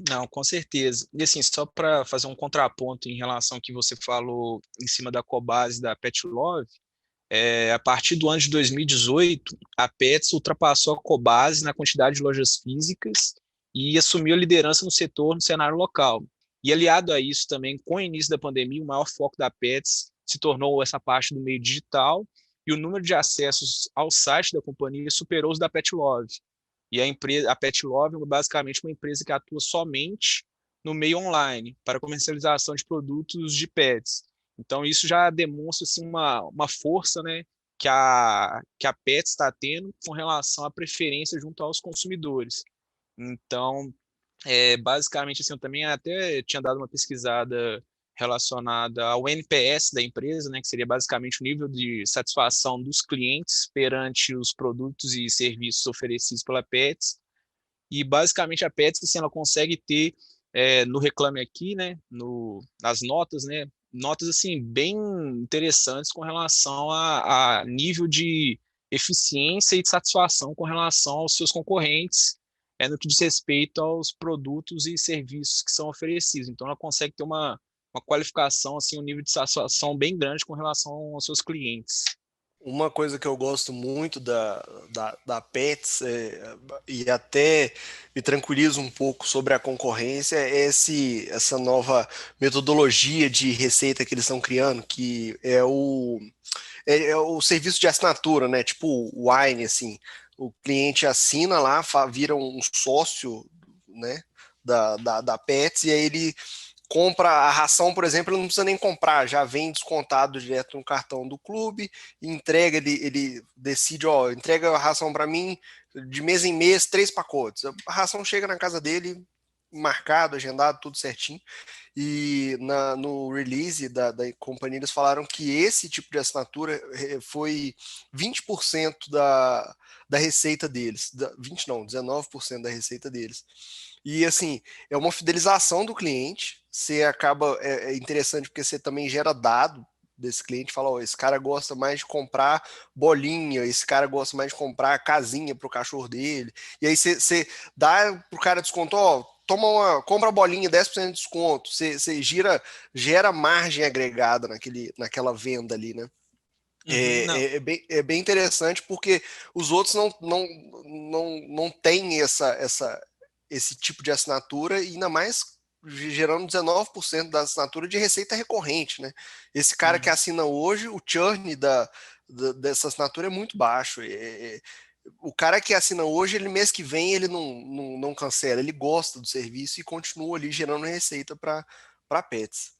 Não, com certeza. E assim, só para fazer um contraponto em relação ao que você falou em cima da Cobasi da Pet Love, a partir do ano de 2018, a Pets ultrapassou a Cobasi na quantidade de lojas físicas e assumiu a liderança no setor, no cenário local. E aliado a isso também, com o início da pandemia, o maior foco da Pets se tornou essa parte do meio digital e o número de acessos ao site da companhia superou os da Pet Love. E a Pet Love é basicamente uma empresa que atua somente no meio online para comercialização de produtos de pets. Então, isso já demonstra assim, uma força, né, que a Pets está tendo com relação à preferência junto aos consumidores. Então, basicamente, assim, eu também até tinha dado uma pesquisada relacionada ao NPS da empresa, né, que seria basicamente o nível de satisfação dos clientes perante os produtos e serviços oferecidos pela Pets. E basicamente a Pets, assim, ela consegue ter no Reclame Aqui, né, nas notas, né, notas assim bem interessantes com relação a nível de eficiência e de satisfação com relação aos seus concorrentes no que diz respeito aos produtos e serviços que são oferecidos. Então, ela consegue ter uma qualificação, assim, um nível de satisfação bem grande com relação aos seus clientes. Uma coisa que eu gosto muito da Pets, e até me tranquiliza um pouco sobre a concorrência, é essa nova metodologia de receita que eles estão criando, que é o serviço de assinatura, né? Tipo o Wine, assim. O cliente assina lá, vira um sócio, né, da Pets, e aí ele compra a ração, por exemplo, ele não precisa nem comprar, já vem descontado direto no cartão do clube, entrega, ele decide, ó, entrega a ração para mim de mês em mês, 3 pacotes. A ração chega na casa dele, marcado, agendado, tudo certinho. E no release da companhia, eles falaram que esse tipo de assinatura foi 20% da receita deles. 20 não, 19% da receita deles. E assim, é uma fidelização do cliente. Você acaba, é interessante porque você também gera dado desse cliente, fala, ó, esse cara gosta mais de comprar bolinha, esse cara gosta mais de comprar casinha pro cachorro dele. E aí você dá pro cara desconto, ó, compra a bolinha, 10% de desconto. Você gera margem agregada naquela venda ali, né? É bem interessante porque os outros não têm esse tipo de assinatura, e ainda mais gerando 19% da assinatura de receita recorrente, né? Esse cara que assina hoje, o churn dessa assinatura é muito baixo. O cara que assina hoje, ele mês que vem, ele não cancela, ele gosta do serviço e continua ali gerando receita para Pets.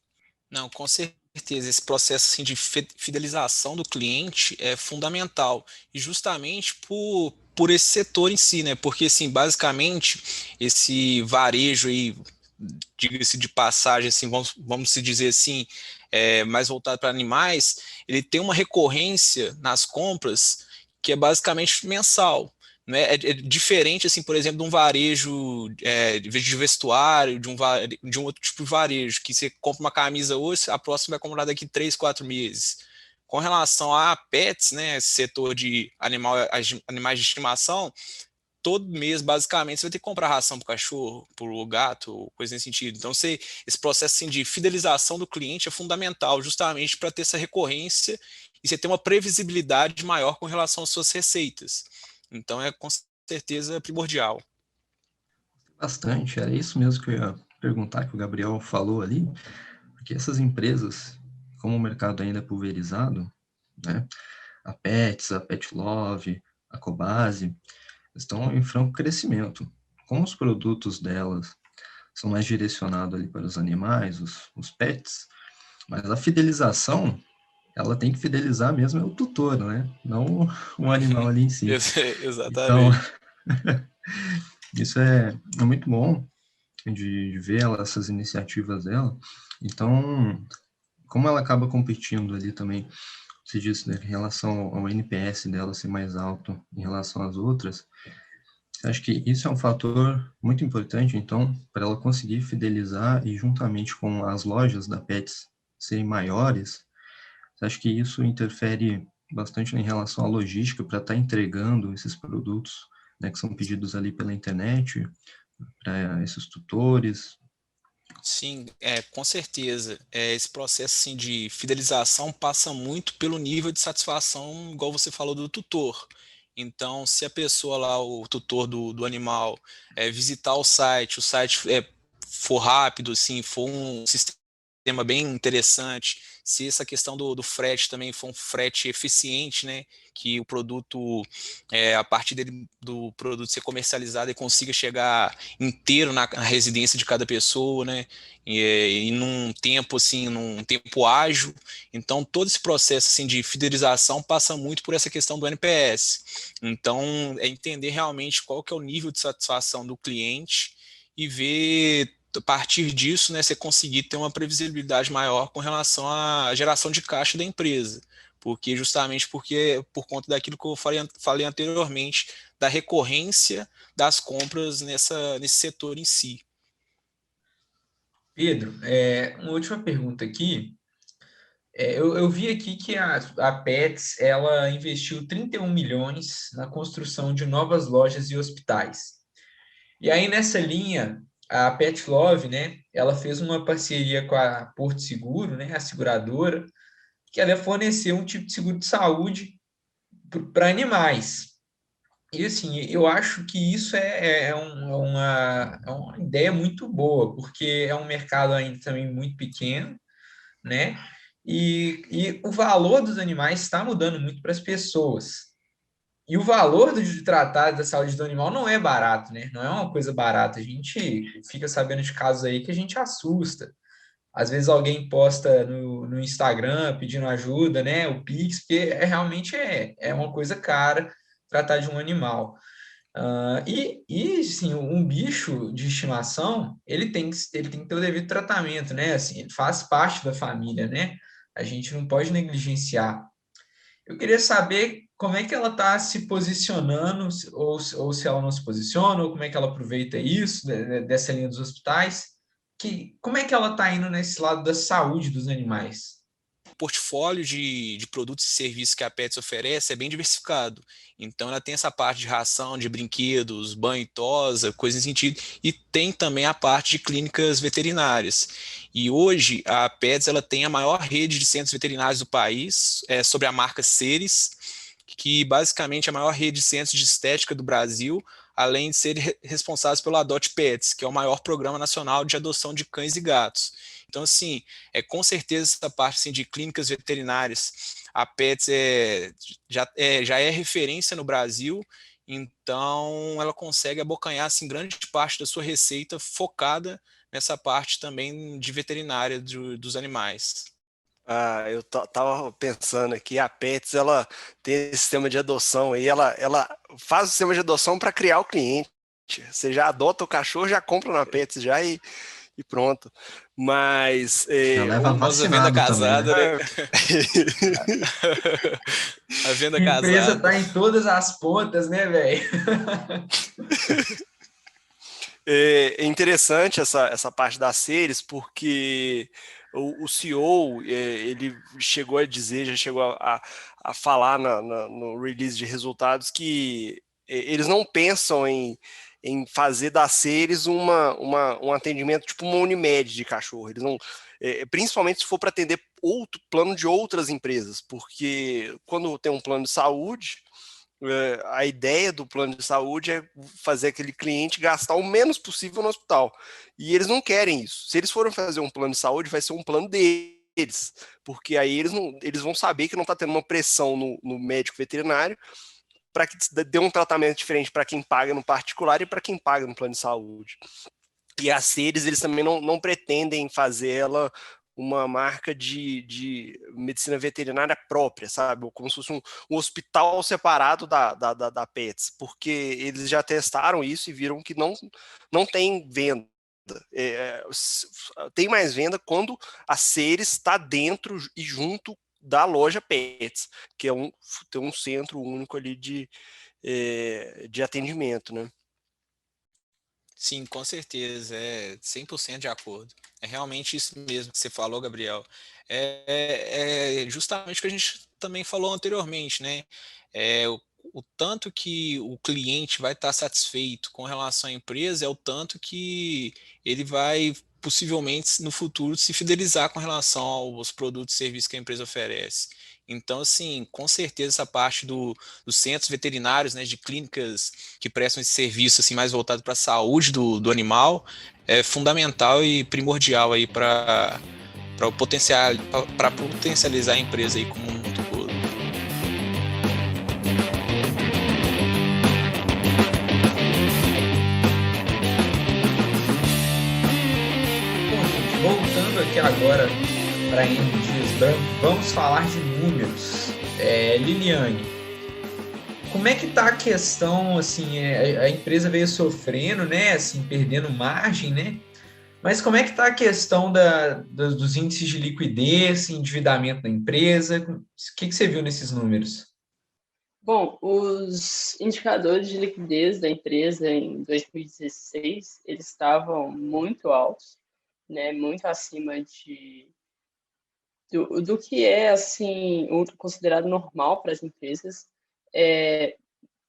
Não, com certeza, esse processo assim, de fidelização do cliente é fundamental, e justamente por esse setor em si, né? Porque, assim, basicamente, esse varejo aí, diga-se de passagem, assim, vamos se dizer assim, mais voltado para animais, ele tem uma recorrência nas compras que é basicamente mensal. Né? É diferente, assim, por exemplo, de um varejo de vestuário, de um outro tipo de varejo, que você compra uma camisa hoje, a próxima vai comprar daqui 3, 4 meses. Com relação a pets, né, setor de animais de estimação, todo mês, basicamente, você vai ter que comprar ração para o cachorro, para o gato, coisa nesse sentido. Então, esse processo assim, de fidelização do cliente é fundamental, justamente para ter essa recorrência e você ter uma previsibilidade maior com relação às suas receitas. Então, é com certeza primordial. Bastante, era isso mesmo que eu ia perguntar, que o Gabriel falou ali, porque essas empresas, como o mercado ainda é pulverizado, né, a Pets, a Petlove, a Cobase, estão em franco crescimento. Como os produtos delas são mais direcionados ali para os animais, os pets, mas a fidelização, ela tem que fidelizar mesmo o tutor, né? Não o animal ali em si. Exatamente. Então, isso é muito bom de ver essas iniciativas dela. Então, como ela acaba competindo ali também, se diz, né, em relação ao NPS dela ser mais alto em relação às outras, acho que isso é um fator muito importante, então, para ela conseguir fidelizar e juntamente com as lojas da Pets serem maiores, acho que isso interfere bastante em relação à logística para estar entregando esses produtos, né, que são pedidos ali pela internet, para esses tutores. Sim, com certeza. Esse processo assim, de fidelização passa muito pelo nível de satisfação, igual você falou, do tutor. Então, se a pessoa lá, o tutor do animal, visitar o site for rápido, assim, for um sistema bem interessante, se essa questão do frete também for um frete eficiente, né, que o produto, a partir do produto ser comercializado, ele consiga chegar inteiro na residência de cada pessoa, né, e num tempo assim, num tempo ágil. Então, todo esse processo assim, de fidelização passa muito por essa questão do NPS. Então, é entender realmente qual que é o nível de satisfação do cliente e ver, a partir disso, né, você conseguir ter uma previsibilidade maior com relação à geração de caixa da empresa. Justamente por conta daquilo que eu falei anteriormente, da recorrência das compras nesse setor em si. Pedro, uma última pergunta aqui. Eu vi aqui que a Pets ela investiu 31 milhões na construção de novas lojas e hospitais. E aí, nessa linha, a Petlove, né, ela fez uma parceria com a Porto Seguro, né, a seguradora, que ela ia fornecer um tipo de seguro de saúde para animais. E assim, eu acho que isso é uma ideia muito boa, porque é um mercado ainda também muito pequeno, né? E o valor dos animais está mudando muito para as pessoas. E o valor de tratar da saúde do animal não é barato, né? Não é uma coisa barata. A gente fica sabendo de casos aí que a gente assusta. Às vezes alguém posta no Instagram pedindo ajuda, né? O Pix, porque realmente é uma coisa cara tratar de um animal. Sim, um bicho de estimação, ele tem que ter o devido tratamento, né? Assim, ele faz parte da família, né? A gente não pode negligenciar. Eu queria saber como é que ela está se posicionando, ou se ela não se posiciona, ou como é que ela aproveita isso, dessa linha dos hospitais. Como é que ela está indo nesse lado da saúde dos animais? O portfólio de produtos e serviços que a Pets oferece é bem diversificado. Então, ela tem essa parte de ração, de brinquedos, banho e tosa, coisas nesse sentido, e tem também a parte de clínicas veterinárias. E hoje, a Pets ela tem a maior rede de centros veterinários do país, sob a marca Seres, que basicamente é a maior rede de centros de estética do Brasil, além de serem responsáveis pelo Adote Pets, que é o maior programa nacional de adoção de cães e gatos. Então, assim, com certeza essa parte assim, de clínicas veterinárias, a Pets já é referência no Brasil, então ela consegue abocanhar assim, grande parte da sua receita focada nessa parte também de veterinária dos animais. Eu tava pensando aqui, a Pets, ela tem esse sistema de adoção aí, ela faz o sistema de adoção para criar o cliente. Você já adota o cachorro, já compra na Pets já e pronto. Mas Já leva a venda casada, também, né? A venda a empresa casada. tá em todas as pontas, né, velho? É interessante essa parte da Seres, porque o CEO, ele chegou a dizer, já chegou a falar no release de resultados que eles não pensam em fazer da Seres um atendimento tipo uma Unimed de cachorro. Eles não, principalmente se for para atender outro plano de outras empresas, porque quando tem um plano de saúde, a ideia do plano de saúde é fazer aquele cliente gastar o menos possível no hospital. E eles não querem isso. Se eles forem fazer um plano de saúde, vai ser um plano deles, porque aí eles vão saber que não está tendo uma pressão no médico veterinário para que dê um tratamento diferente para quem paga no particular e para quem paga no plano de saúde. E a Seres, eles também não pretendem fazer ela uma marca de medicina veterinária própria, sabe? Como se fosse um hospital separado da Pets, porque eles já testaram isso e viram que não tem venda. Tem mais venda quando a Seres está dentro e junto da loja Pets, que tem um centro único ali de atendimento, né? Sim, com certeza, 100% de acordo. É realmente isso mesmo que você falou, Gabriel. É justamente o que a gente também falou anteriormente, né? O tanto que o cliente vai estar satisfeito com relação à empresa é o tanto que ele vai possivelmente no futuro se fidelizar com relação aos produtos e serviços que a empresa oferece. Então, assim, com certeza essa parte dos centros veterinários, né, de clínicas que prestam esse serviço assim, mais voltado para a saúde do animal, é fundamental e primordial aí para potencializar a empresa aí como um todo. Voltando aqui agora para M. Dias Branco, vamos falar de números. Liliane, como é que está a questão, assim, a empresa veio sofrendo, né, assim, perdendo margem, né, mas como é que está a questão dos índices de liquidez, endividamento da empresa, o que você viu nesses números? Bom, os indicadores de liquidez da empresa em 2016, eles estavam muito altos, né, muito acima do que é assim considerado normal para as empresas,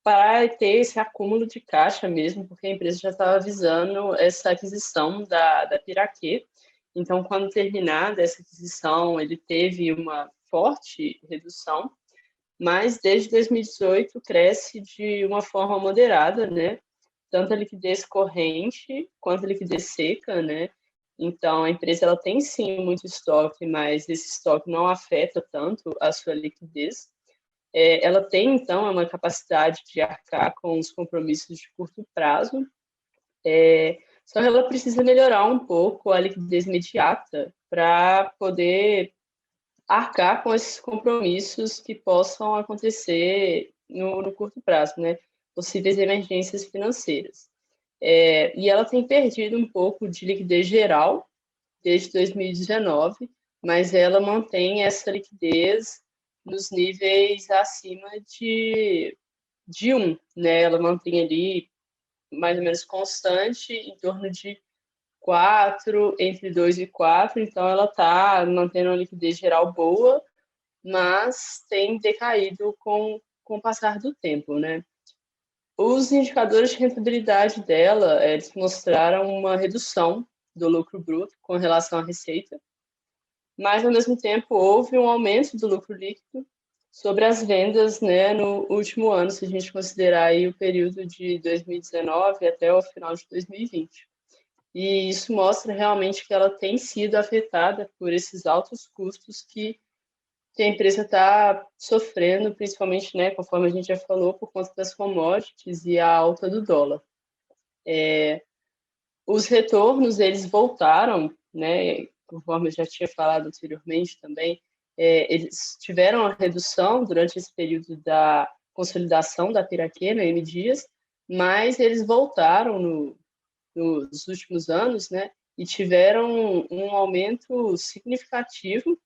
para ter esse acúmulo de caixa mesmo, porque a empresa já estava visando essa aquisição da Piraquê. Então, quando terminar dessa aquisição, ele teve uma forte redução mas desde 2018 cresce de uma forma moderada, né? Tanto a liquidez corrente quanto a liquidez seca, né? Então, a empresa ela tem sim muito estoque, mas esse estoque não afeta tanto a sua liquidez. Ela tem, então, uma capacidade de arcar com os compromissos de curto prazo, só que ela precisa melhorar um pouco a liquidez imediata para poder arcar com esses compromissos que possam acontecer no curto prazo, né? Possíveis emergências financeiras. E ela tem perdido um pouco de liquidez geral desde 2019, mas ela mantém essa liquidez nos níveis acima de 1, né? Ela mantém ali mais ou menos constante, em torno de 4, entre 2 e 4, então ela está mantendo uma liquidez geral boa, mas tem decaído com o passar do tempo, né? Os indicadores de rentabilidade dela, eles mostraram uma redução do lucro bruto com relação à receita, mas, ao mesmo tempo, houve um aumento do lucro líquido sobre as vendas, né, no último ano, se a gente considerar aí o período de 2019 até o final de 2020. E isso mostra realmente que ela tem sido afetada por esses altos custos que a empresa está sofrendo, principalmente, né, conforme a gente já falou, por conta das commodities e a alta do dólar. Os retornos, eles voltaram, né, conforme eu já tinha falado anteriormente também, eles tiveram uma redução durante esse período da consolidação da Piraquê, na M Dias, mas eles voltaram nos últimos anos, né, e tiveram um aumento significativo,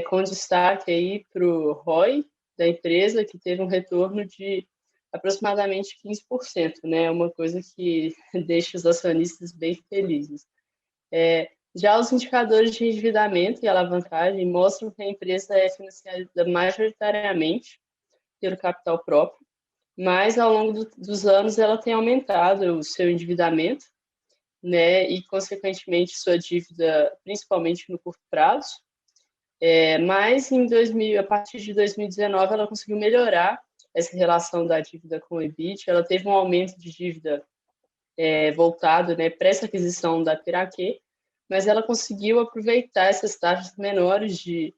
com destaque aí para o ROI da empresa, que teve um retorno de aproximadamente 15%, né, uma coisa que deixa os acionistas bem felizes. Já os indicadores de endividamento e alavancagem mostram que a empresa é financiada majoritariamente pelo capital próprio, mas ao longo dos anos ela tem aumentado o seu endividamento, né, e consequentemente sua dívida, principalmente no curto prazo. Mas a partir de 2019 ela conseguiu melhorar essa relação da dívida com o EBIT. Ela teve um aumento de dívida voltado, né, para essa aquisição da Piraquê, mas ela conseguiu aproveitar essas taxas menores de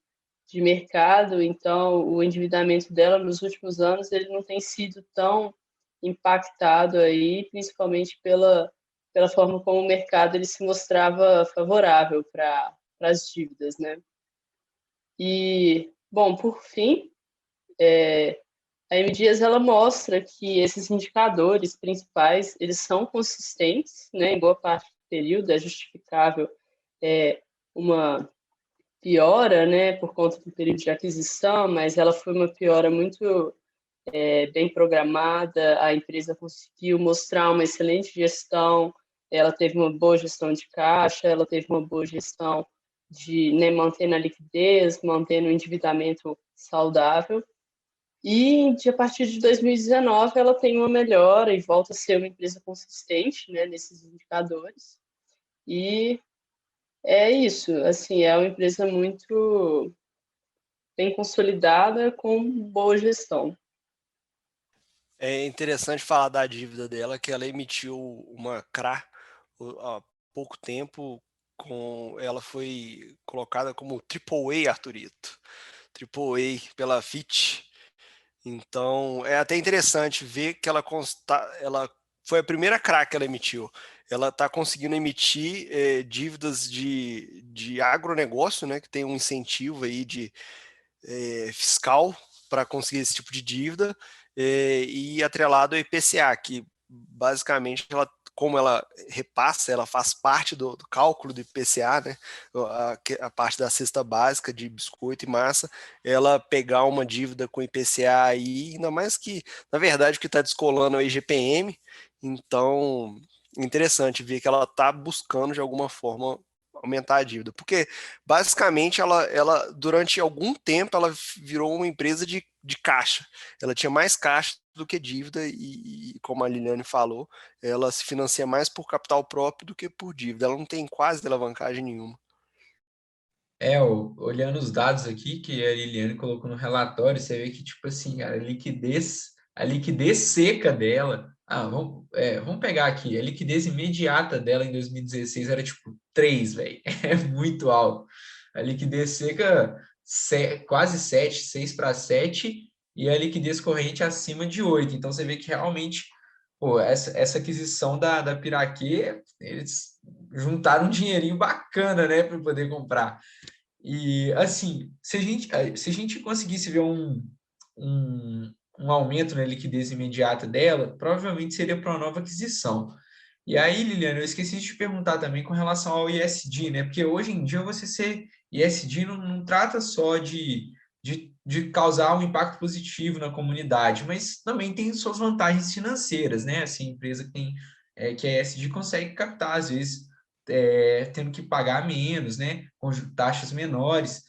mercado, então o endividamento dela nos últimos anos ele não tem sido tão impactado aí, principalmente pela forma como o mercado ele se mostrava favorável para as dívidas, né? E, bom, por fim, a M Dias ela mostra que esses indicadores principais eles são consistentes, né? Em boa parte do período é justificável uma piora, né, por conta do período de aquisição, mas ela foi uma piora muito bem programada. A empresa conseguiu mostrar uma excelente gestão, ela teve uma boa gestão de caixa, ela teve uma boa gestão de, né, mantendo a liquidez, mantendo o endividamento saudável. E a partir de 2019 ela tem uma melhora e volta a ser uma empresa consistente, né, nesses indicadores. E é isso, assim, é uma empresa muito bem consolidada com boa gestão. É interessante falar da dívida dela, que ela emitiu uma CRA há pouco tempo, ela foi colocada como AAA, Arthurito. AAA pela Fitch. Então, é até interessante ver que ela foi a primeira CRA que ela emitiu. Ela está conseguindo emitir dívidas de agronegócio, né, que tem um incentivo aí fiscal para conseguir esse tipo de dívida, e atrelado ao IPCA, que basicamente como ela repassa, ela faz parte do cálculo do IPCA, né? A parte da cesta básica de biscoito e massa, ela pegar uma dívida com IPCA aí, ainda mais que, na verdade, o que está descolando é o IGPM, então interessante ver que ela está buscando de alguma forma aumentar a dívida, porque basicamente ela durante algum tempo ela virou uma empresa de caixa, ela tinha mais caixa do que dívida e como a Liliane falou, ela se financia mais por capital próprio do que por dívida, ela não tem quase alavancagem nenhuma. Olhando os dados aqui que a Liliane colocou no relatório, você vê que, tipo assim, cara, a liquidez seca dela, vamos pegar aqui, a liquidez imediata dela em 2016 era, tipo, 3, velho, é muito alto. A liquidez seca, quase 7, 6 para 7, e a liquidez corrente acima de 8. Então, você vê que realmente, pô, essa aquisição da Piraquê, eles juntaram um dinheirinho bacana, né, para poder comprar. E, assim, se a gente conseguisse ver um aumento na liquidez imediata dela, provavelmente seria para uma nova aquisição. E aí, Liliana, eu esqueci de te perguntar também com relação ao ISD, né? Porque hoje em dia você ser ISD não trata só de causar um impacto positivo na comunidade, mas também tem suas vantagens financeiras, né? Assim, a empresa que é ISD consegue captar, às vezes, tendo que pagar menos, né? Com taxas menores.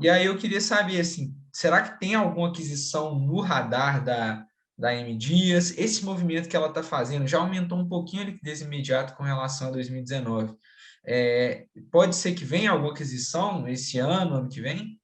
E aí eu queria saber, assim, será que tem alguma aquisição no radar da M Dias? Esse movimento que ela está fazendo já aumentou um pouquinho a liquidez imediata com relação a 2019. Pode ser que venha alguma aquisição esse ano que vem?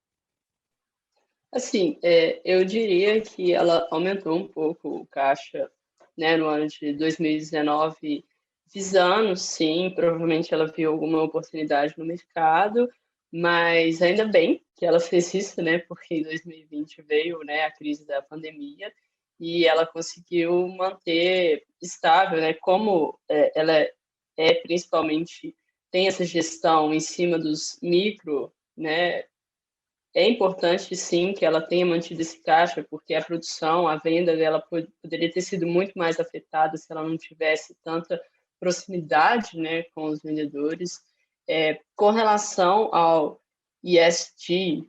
Assim, eu diria que ela aumentou um pouco o caixa, né, no ano de 2019, visando, sim, provavelmente ela viu alguma oportunidade no mercado, mas ainda bem que ela fez isso, né, porque em 2020 veio, né, a crise da pandemia e ela conseguiu manter estável, né, como ela principalmente tem essa gestão em cima dos micro, né. É importante, sim, que ela tenha mantido esse caixa, porque a produção, a venda dela poderia ter sido muito mais afetada se ela não tivesse tanta proximidade, né, com os vendedores. Com relação ao ESG,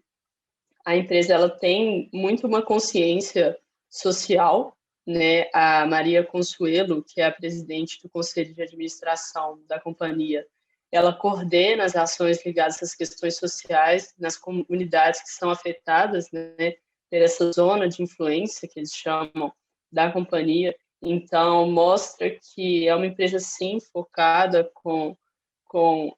a empresa ela tem muito uma consciência social, né? A Maria Consuelo, que é a presidente do Conselho de Administração da companhia, ela coordena as ações ligadas às questões sociais nas comunidades que são afetadas, né, por essa zona de influência que eles chamam da companhia. Então, mostra que é uma empresa, sim, focada com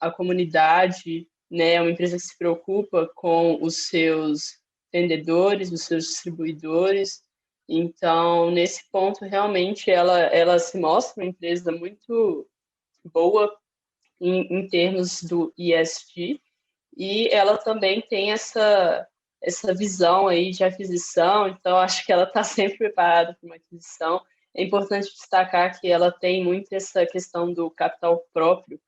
a comunidade, né? É uma empresa que se preocupa com os seus vendedores, os seus distribuidores. Então, nesse ponto, realmente, ela se mostra uma empresa muito boa em termos do ESG, e ela também tem essa visão aí de aquisição, então acho que ela está sempre preparada para uma aquisição. É importante destacar que ela tem muito essa questão do capital próprio,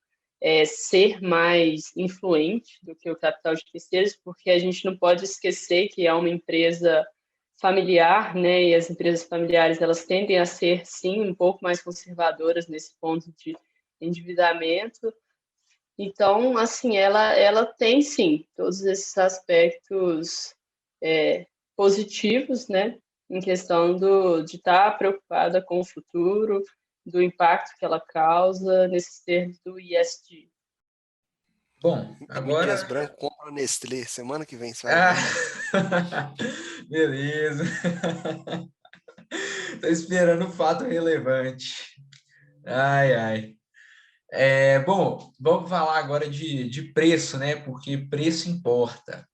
ser mais influente do que o capital de terceiros, porque a gente não pode esquecer que é uma empresa familiar, né, e as empresas familiares elas tendem a ser, sim, um pouco mais conservadoras nesse ponto de endividamento. Então, assim, ela tem, sim, todos esses aspectos positivos, né, em questão de estar preocupada com o futuro, do impacto que ela causa nesses termos do ESG. Bom, agora... Dias Branco compra Nestlé, semana que vem você vai ver. Beleza. Tô esperando um fato relevante. Ai. Bom, vamos falar agora de preço, né? Porque preço importa.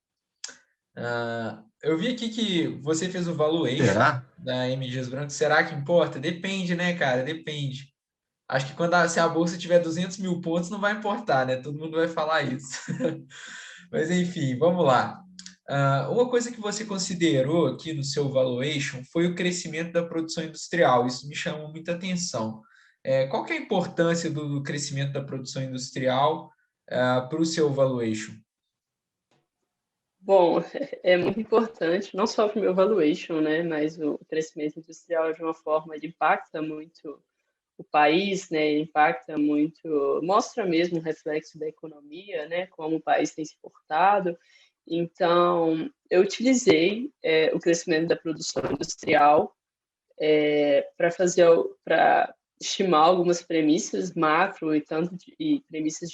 Eu vi aqui que você fez o valuation da M. Dias Branco. Será que importa? Depende, né, cara? Depende. Acho que se a bolsa tiver 200 mil pontos, não vai importar, né? Todo mundo vai falar isso. Mas, enfim, vamos lá. Uma coisa que você considerou aqui no seu valuation foi o crescimento da produção industrial. Isso me chamou muita atenção. Qual que é a importância do crescimento da produção industrial para o seu valuation? Bom, é muito importante, não só para o meu valuation, né, mas o crescimento industrial, de uma forma, ele impacta muito o país, né, ele impacta muito, mostra mesmo o reflexo da economia, né, como o país tem se portado. Então, eu utilizei o crescimento da produção industrial para estimar algumas premissas macro e premissas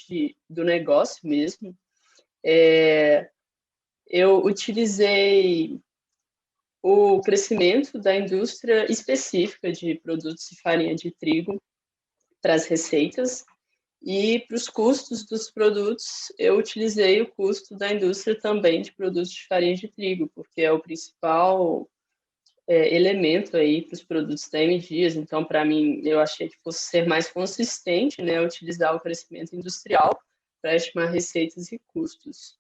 do negócio mesmo. Eu utilizei o crescimento da indústria específica de produtos de farinha de trigo para as receitas, E para os custos dos produtos, eu utilizei o custo da indústria também de produtos de farinha de trigo, porque é o principal elemento aí para os produtos da M. Dias. Então, para mim, eu achei que fosse ser mais consistente, né, utilizar o crescimento industrial para estimar receitas e custos.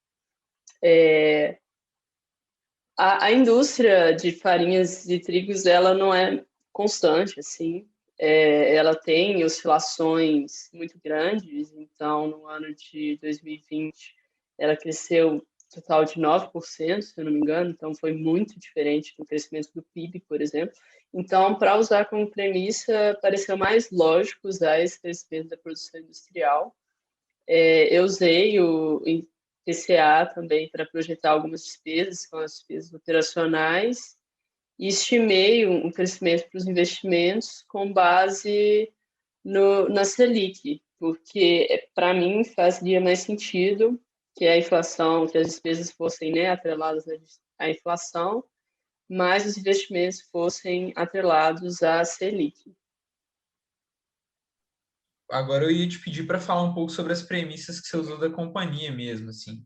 A indústria de farinhas e trigos, ela não é constante, assim. Ela tem oscilações muito grandes. Então, no ano de 2020, ela cresceu um total de 9%, se eu não me engano. Então, foi muito diferente do crescimento do PIB, por exemplo. Então, para usar como premissa, pareceu mais lógico usar esse crescimento da produção industrial. Eu usei o PCA também para projetar algumas despesas, que são as despesas operacionais, e estimei um crescimento para os investimentos com base na Selic, porque para mim fazia mais sentido que a inflação, que as despesas fossem, né, atreladas à inflação, mas os investimentos fossem atrelados à Selic. Agora eu ia te pedir para falar um pouco sobre as premissas que você usou da companhia mesmo, assim.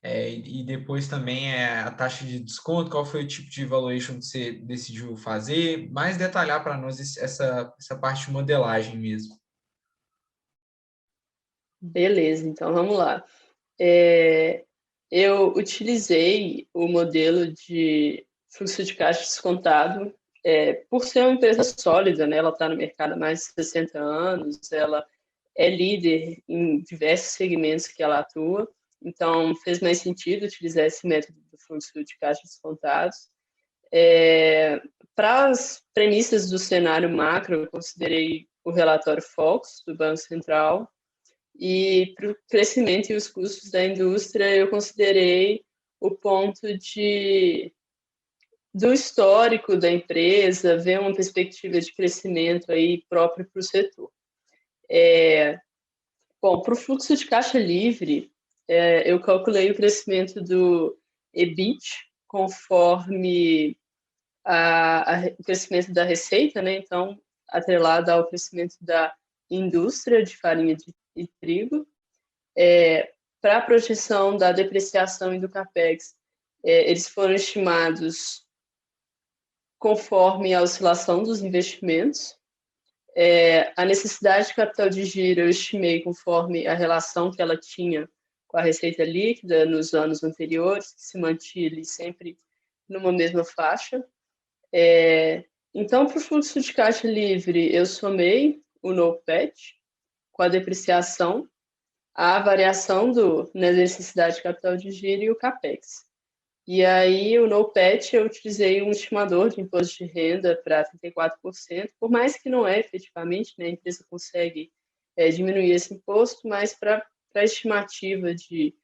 E depois também a taxa de desconto, qual foi o tipo de valuation que você decidiu fazer, mais detalhar para nós essa parte de modelagem mesmo. Beleza, então vamos lá. Eu utilizei o modelo de fluxo de caixa descontado, por ser uma empresa sólida, né? Ela está no mercado há mais de 60 anos, ela é líder em diversos segmentos que ela atua, então fez mais sentido utilizar esse método do fluxo de caixa descontados. Para as premissas do cenário macro, eu considerei o relatório Focus, do Banco Central, e para o crescimento e os custos da indústria, eu considerei o ponto do histórico da empresa, ver uma perspectiva de crescimento aí próprio para o setor. Bom, para o fluxo de caixa livre, eu calculei o crescimento do EBIT conforme o crescimento da receita, né? Então, atrelado ao crescimento da indústria de farinha e trigo. Para a projeção da depreciação e do CAPEX, eles foram estimados conforme a oscilação dos investimentos. A necessidade de capital de giro eu estimei conforme a relação que ela tinha com a receita líquida nos anos anteriores, que se mantinha ali sempre numa mesma faixa. Então, para o fluxo de caixa livre, eu somei o NOPAT com a depreciação, a variação na necessidade de capital de giro e o CAPEX. E aí, o NOPAT, eu utilizei um estimador de imposto de renda para 34%, por mais que não é efetivamente, né, a empresa consegue diminuir esse imposto, mas para a estimativa de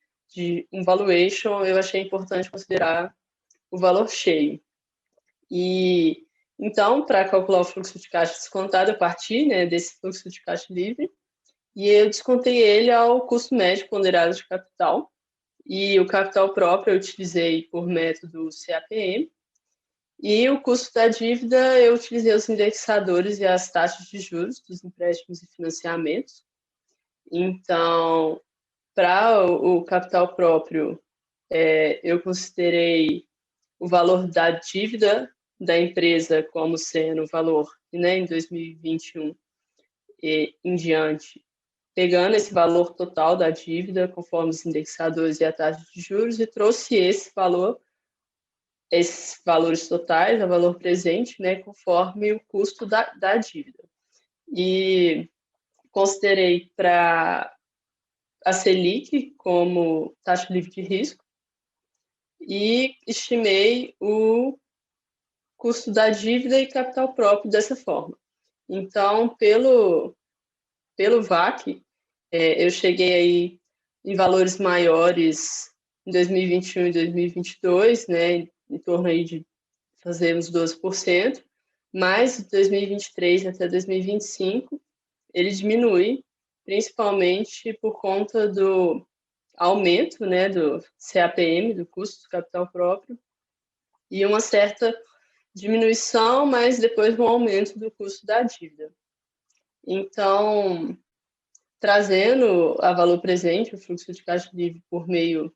um valuation, eu achei importante considerar o valor cheio. E então, para calcular o fluxo de caixa descontado, eu parti, né, desse fluxo de caixa livre e eu descontei ele ao custo médio ponderado de capital. E o capital próprio eu utilizei por método CAPM. E o custo da dívida eu utilizei os indexadores e as taxas de juros dos empréstimos e financiamentos. Então, para o capital próprio, eu considerei o valor da dívida da empresa como sendo o valor, né, em 2021 e em diante, pegando esse valor total da dívida, conforme os indexadores e a taxa de juros, e trouxe esses valores totais, a valor presente, né, conforme o custo da dívida. E considerei para a Selic como taxa livre de risco e estimei o custo da dívida e capital próprio dessa forma. Então, pelo VAC, eu cheguei aí em valores maiores em 2021 e 2022, né, em torno aí de fazer uns 12%, mas de 2023 até 2025 ele diminui, principalmente por conta do aumento, né, do CAPM, do custo do capital próprio, e uma certa diminuição, mas depois um aumento do custo da dívida. Então, trazendo a valor presente, o fluxo de caixa livre por meio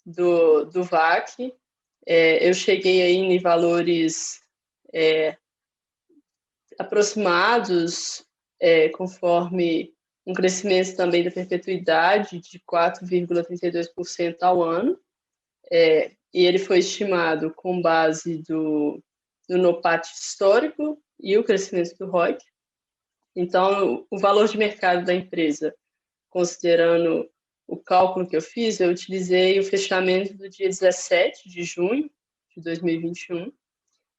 do VAC, eu cheguei aí em valores aproximados, conforme um crescimento também da perpetuidade de 4,32% ao ano, e ele foi estimado com base no NOPAT histórico e o crescimento do ROIC. Então, o valor de mercado da empresa, considerando o cálculo que eu fiz, eu utilizei o fechamento do dia 17 de junho de 2021.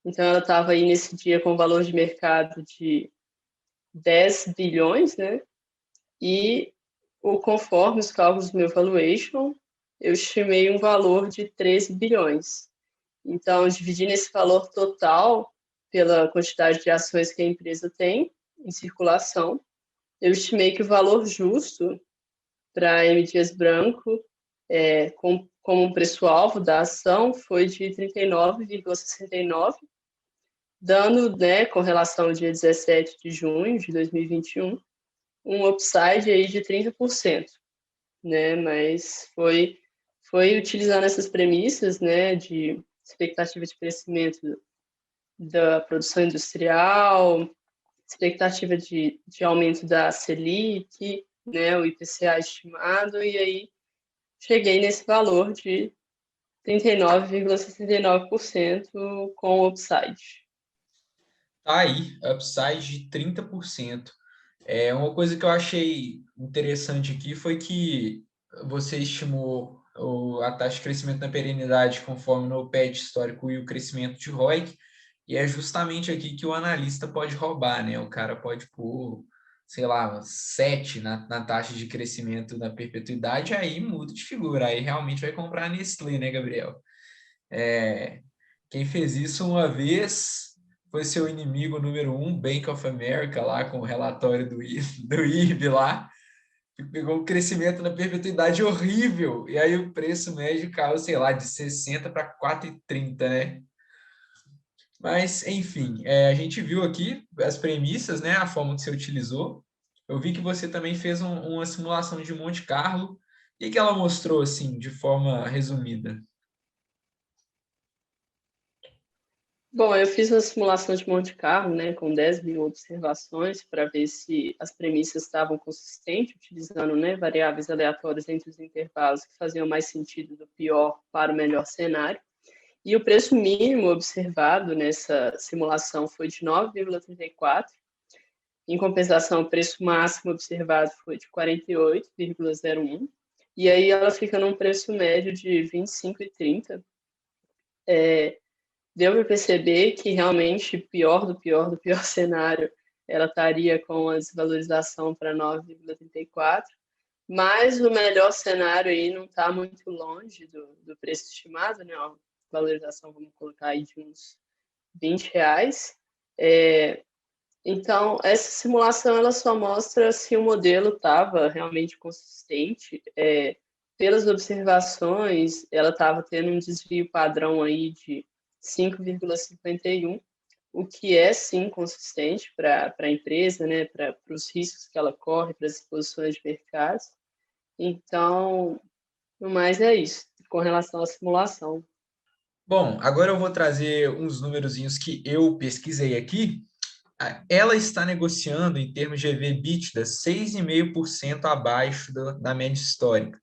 Então, ela estava aí nesse dia com valor de mercado de 10 bilhões, né? E, conforme os cálculos do meu valuation, eu estimei um valor de 13 bilhões. Então, dividindo esse valor total pela quantidade de ações que a empresa tem em circulação, eu estimei que o valor justo para a M. Dias Branco, como um preço-alvo da ação, foi de 39,69, dando, né, com relação ao dia 17 de junho de 2021, um upside aí de 30%, né? Mas foi utilizando essas premissas, né, de expectativa de crescimento da produção industrial, expectativa de aumento da Selic, né, o IPCA estimado, e aí cheguei nesse valor de 39,69% com upside. Tá aí, upside de 30%. Uma coisa que eu achei interessante aqui foi que você estimou a taxa de crescimento na perenidade conforme o NOPAT histórico e o crescimento de ROIC, e é justamente aqui que o analista pode roubar, né? O cara pode pôr, sei lá, 7 na taxa de crescimento da perpetuidade, aí muda de figura, aí realmente vai comprar a Nestlé, né, Gabriel? Quem fez isso uma vez foi seu inimigo número 1, Bank of America, lá com o relatório do IRB lá, que pegou um crescimento na perpetuidade horrível, e aí o preço médio caiu, sei lá, de 60 para 4,30, né? Mas, enfim, a gente viu aqui as premissas, né, a forma que você utilizou. Eu vi que você também fez uma simulação de Monte Carlo. O que ela mostrou, assim, de forma resumida? Bom, eu fiz uma simulação de Monte Carlo, né, com 10 mil observações para ver se as premissas estavam consistentes, utilizando, né, variáveis aleatórias entre os intervalos que faziam mais sentido do pior para o melhor cenário. E o preço mínimo observado nessa simulação foi de 9,34. Em compensação, o preço máximo observado foi de 48,01. E aí ela fica num preço médio de 25,30. Deu para perceber que realmente pior do pior cenário, ela estaria com a desvalorização para 9,34. Mas o melhor cenário aí não está muito longe do preço estimado, né? Ó, valorização, vamos colocar aí de uns R$20. Então, essa simulação ela só mostra se o modelo estava realmente consistente. Pelas observações, ela estava tendo um desvio padrão aí de 5,51, o que é, sim, consistente para a empresa, né? Para os riscos que ela corre, para as exposições de mercado. Então, no mais é isso, com relação à simulação. Bom, agora eu vou trazer uns númerozinhos que eu pesquisei aqui. Ela está negociando em termos de EV/EBITDA 6,5% abaixo da média histórica.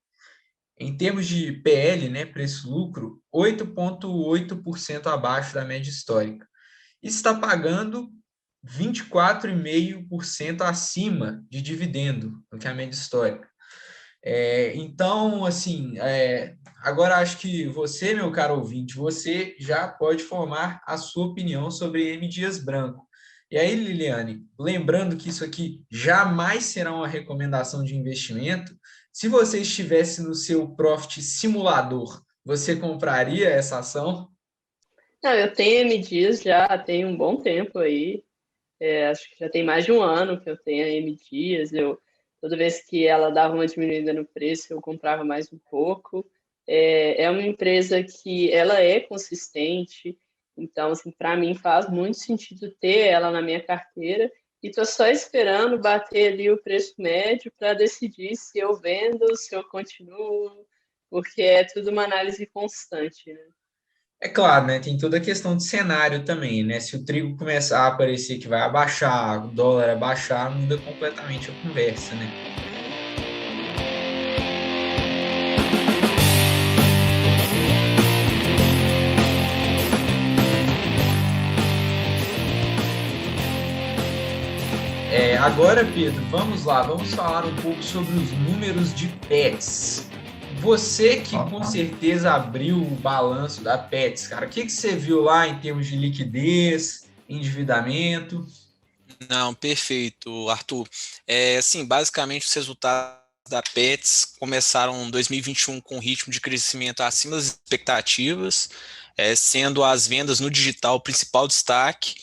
Em termos de PL, né, preço-lucro, 8,8% abaixo da média histórica. Está pagando 24,5% acima de dividendo do que a média histórica. Então, assim, agora acho que você, meu caro ouvinte, você já pode formar a sua opinião sobre M. Dias Branco. E aí, Liliane, lembrando que isso aqui jamais será uma recomendação de investimento, se você estivesse no seu Profit simulador, você compraria essa ação? Não, eu tenho M. Dias já tem um bom tempo aí, acho que já tem mais de um ano que eu tenho a M. Dias, toda vez que ela dava uma diminuída no preço, eu comprava mais um pouco. É uma empresa que ela é consistente, então, assim, para mim faz muito sentido ter ela na minha carteira, e estou só esperando bater ali o preço médio para decidir se eu vendo, se eu continuo, porque é tudo uma análise constante, né? É claro, né? Tem toda a questão de cenário também, né? Se o trigo começar a aparecer que vai abaixar, o dólar abaixar, muda completamente a conversa, né? Agora, Pedro, vamos lá, vamos falar um pouco sobre os números de Petz. Você que com certeza abriu o balanço da Petz, cara, o que você viu lá em termos de liquidez, endividamento? Não, perfeito, Arthur. Assim, basicamente os resultados da Petz começaram em 2021 com um ritmo de crescimento acima das expectativas, sendo as vendas no digital o principal destaque.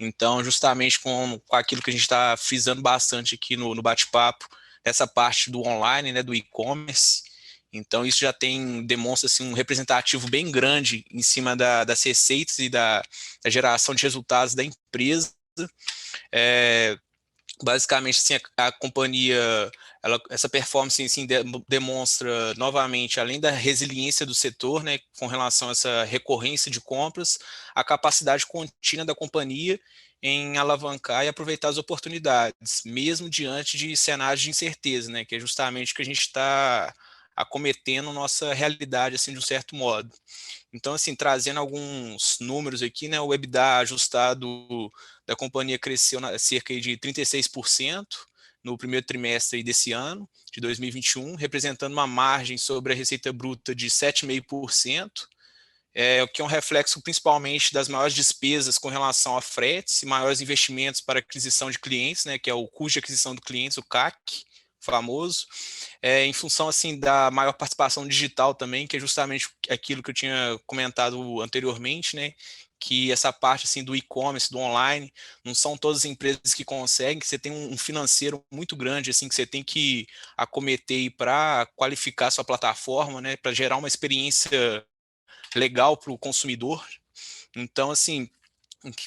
Então, justamente com aquilo que a gente está frisando bastante aqui no bate-papo, essa parte do online, né, do e-commerce. Então, isso já demonstra assim, um representativo bem grande em cima das receitas e da geração de resultados da empresa. Basicamente, assim, a companhia, essa performance assim, demonstra novamente, além da resiliência do setor, né, com relação a essa recorrência de compras, a capacidade contínua da companhia em alavancar e aproveitar as oportunidades, mesmo diante de cenários de incerteza, né, que é justamente o que a gente está acometendo nossa realidade, assim, de um certo modo. Então, assim, trazendo alguns números aqui, né, o EBITDA ajustado da companhia cresceu cerca de 36% no primeiro trimestre desse ano, de 2021, representando uma margem sobre a receita bruta de 7,5%, o que é um reflexo principalmente das maiores despesas com relação a fretes e maiores investimentos para aquisição de clientes, né, que é o custo de aquisição de clientes, o CAC, famoso, em função assim da maior participação digital também, que é justamente aquilo que eu tinha comentado anteriormente, né, que essa parte assim do e-commerce, do online, não são todas as empresas que conseguem, que você tem um financeiro muito grande assim que você tem que acometer para qualificar sua plataforma, né, para gerar uma experiência legal para o consumidor. Então, assim,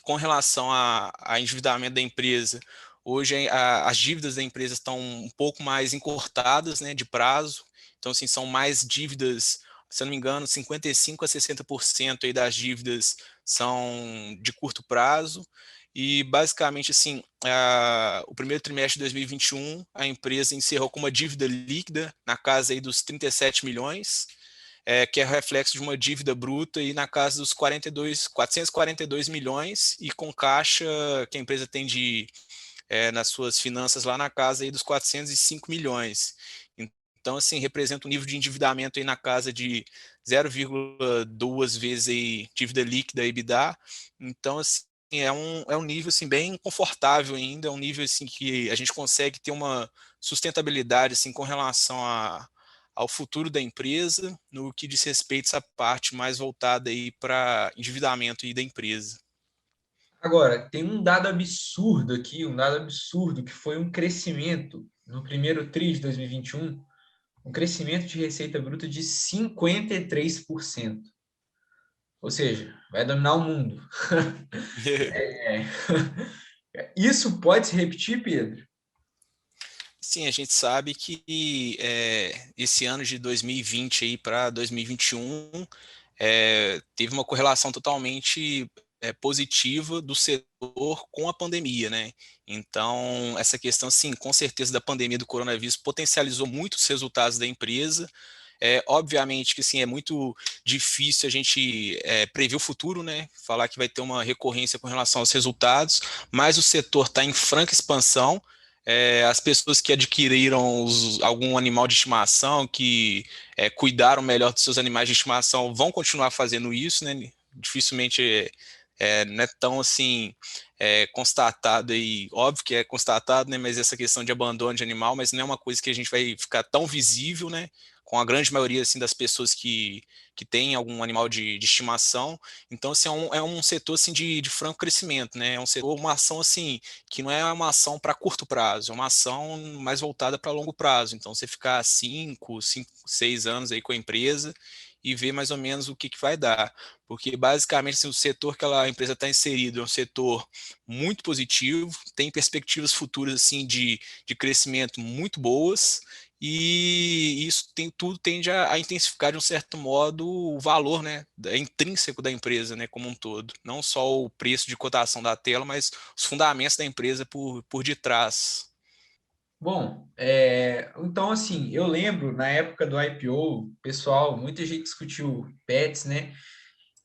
com relação a endividamento da empresa, hoje as dívidas da empresa estão um pouco mais encurtadas, né, de prazo. Então, assim, são mais dívidas, se eu não me engano, 55% a 60% aí das dívidas são de curto prazo. E, basicamente, assim, o primeiro trimestre de 2021, a empresa encerrou com uma dívida líquida na casa aí dos 37 milhões, que é reflexo de uma dívida bruta aí na casa dos 442 milhões e com caixa que a empresa tem nas suas finanças lá na casa aí dos 405 milhões. Então, assim, representa um nível de endividamento aí na casa de 0,2 vezes aí dívida líquida EBITDA. Então, assim, é um nível assim, bem confortável ainda, é um nível assim, que a gente consegue ter uma sustentabilidade assim, com relação ao futuro da empresa, no que diz respeito a essa parte mais voltada aí para endividamento aí da empresa. Agora, tem um dado absurdo aqui, um dado absurdo, que foi um crescimento no primeiro TRI de 2021, um crescimento de receita bruta de 53%. Ou seja, vai dominar o mundo. Isso pode se repetir, Pedro? Sim, a gente sabe que esse ano de 2020 aí para 2021 teve uma correlação totalmente positiva do setor com a pandemia, né? Então, essa questão, sim, com certeza da pandemia do coronavírus potencializou muito os resultados da empresa. Obviamente que sim, é muito difícil a gente prever o futuro, né? Falar que vai ter uma recorrência com relação aos resultados, mas o setor está em franca expansão. As pessoas que adquiriram algum animal de estimação, que cuidaram melhor dos seus animais de estimação, vão continuar fazendo isso, né? Dificilmente não é tão assim constatado aí, óbvio que é constatado, né? Mas essa questão de abandono de animal, mas não é uma coisa que a gente vai ficar tão visível, né? com a grande maioria assim, das pessoas que têm algum animal de estimação. Então, assim, é um setor assim, de franco crescimento, né? É um setor, uma ação assim, que não é uma ação para curto prazo, é uma ação mais voltada para longo prazo. Então, você ficar 5, 6 anos aí com a empresa e ver mais ou menos o que vai dar. Porque, basicamente, assim, o setor que a empresa está inserida é um setor muito positivo, tem perspectivas futuras assim, de crescimento muito boas, e isso tudo tende a intensificar, de um certo modo, o valor, né, intrínseco da empresa, né, como um todo. Não só o preço de cotação da tela, mas os fundamentos da empresa por detrás. Bom, então assim, eu lembro na época do IPO, pessoal, muita gente discutiu Pets, né?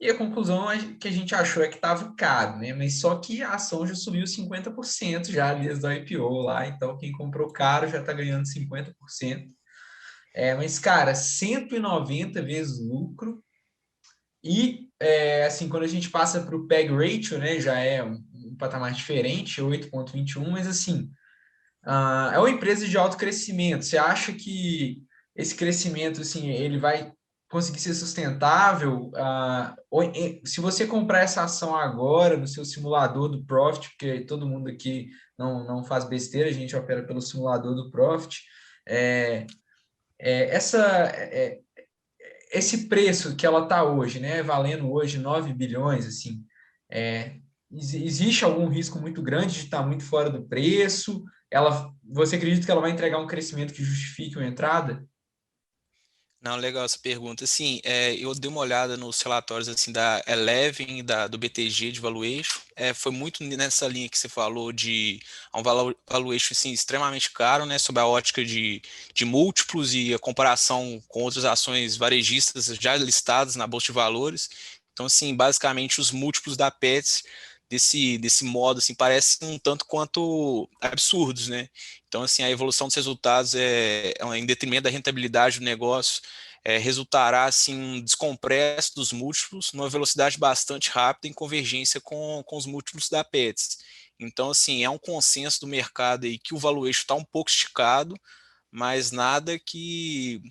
E a conclusão que a gente achou é que estava caro, né? Mas só que a ação já subiu 50% já desde o IPO lá, então quem comprou caro já está ganhando 50%. Mas, cara, 190 vezes lucro. E, assim, quando a gente passa para o PEG Ratio, né, já é um patamar diferente, 8,21, mas, assim, é uma empresa de alto crescimento. Você acha que esse crescimento, assim, ele vai conseguir ser sustentável? Se você comprar essa ação agora no seu simulador do Profit, porque todo mundo aqui não faz besteira, a gente opera pelo simulador do Profit, esse preço que ela está hoje, né, valendo hoje 9 bilhões, assim, existe algum risco muito grande de estar muito fora do preço? Você acredita que ela vai entregar um crescimento que justifique uma entrada? Não, legal essa pergunta. Assim, eu dei uma olhada nos relatórios assim, da Eleven e do BTG de valuation. Foi muito nessa linha que você falou de um valuation assim, extremamente caro, né, sob a ótica de múltiplos e a comparação com outras ações varejistas já listadas na Bolsa de Valores. Então, assim, basicamente os múltiplos da Pets desse modo assim, parecem um tanto quanto absurdos, né? Então, assim, a evolução dos resultados em detrimento da rentabilidade do negócio, resultará assim, um descompresso dos múltiplos numa velocidade bastante rápida em convergência com os múltiplos da Pets. Então, assim, é um consenso do mercado aí que o valuation está um pouco esticado, mas nada que...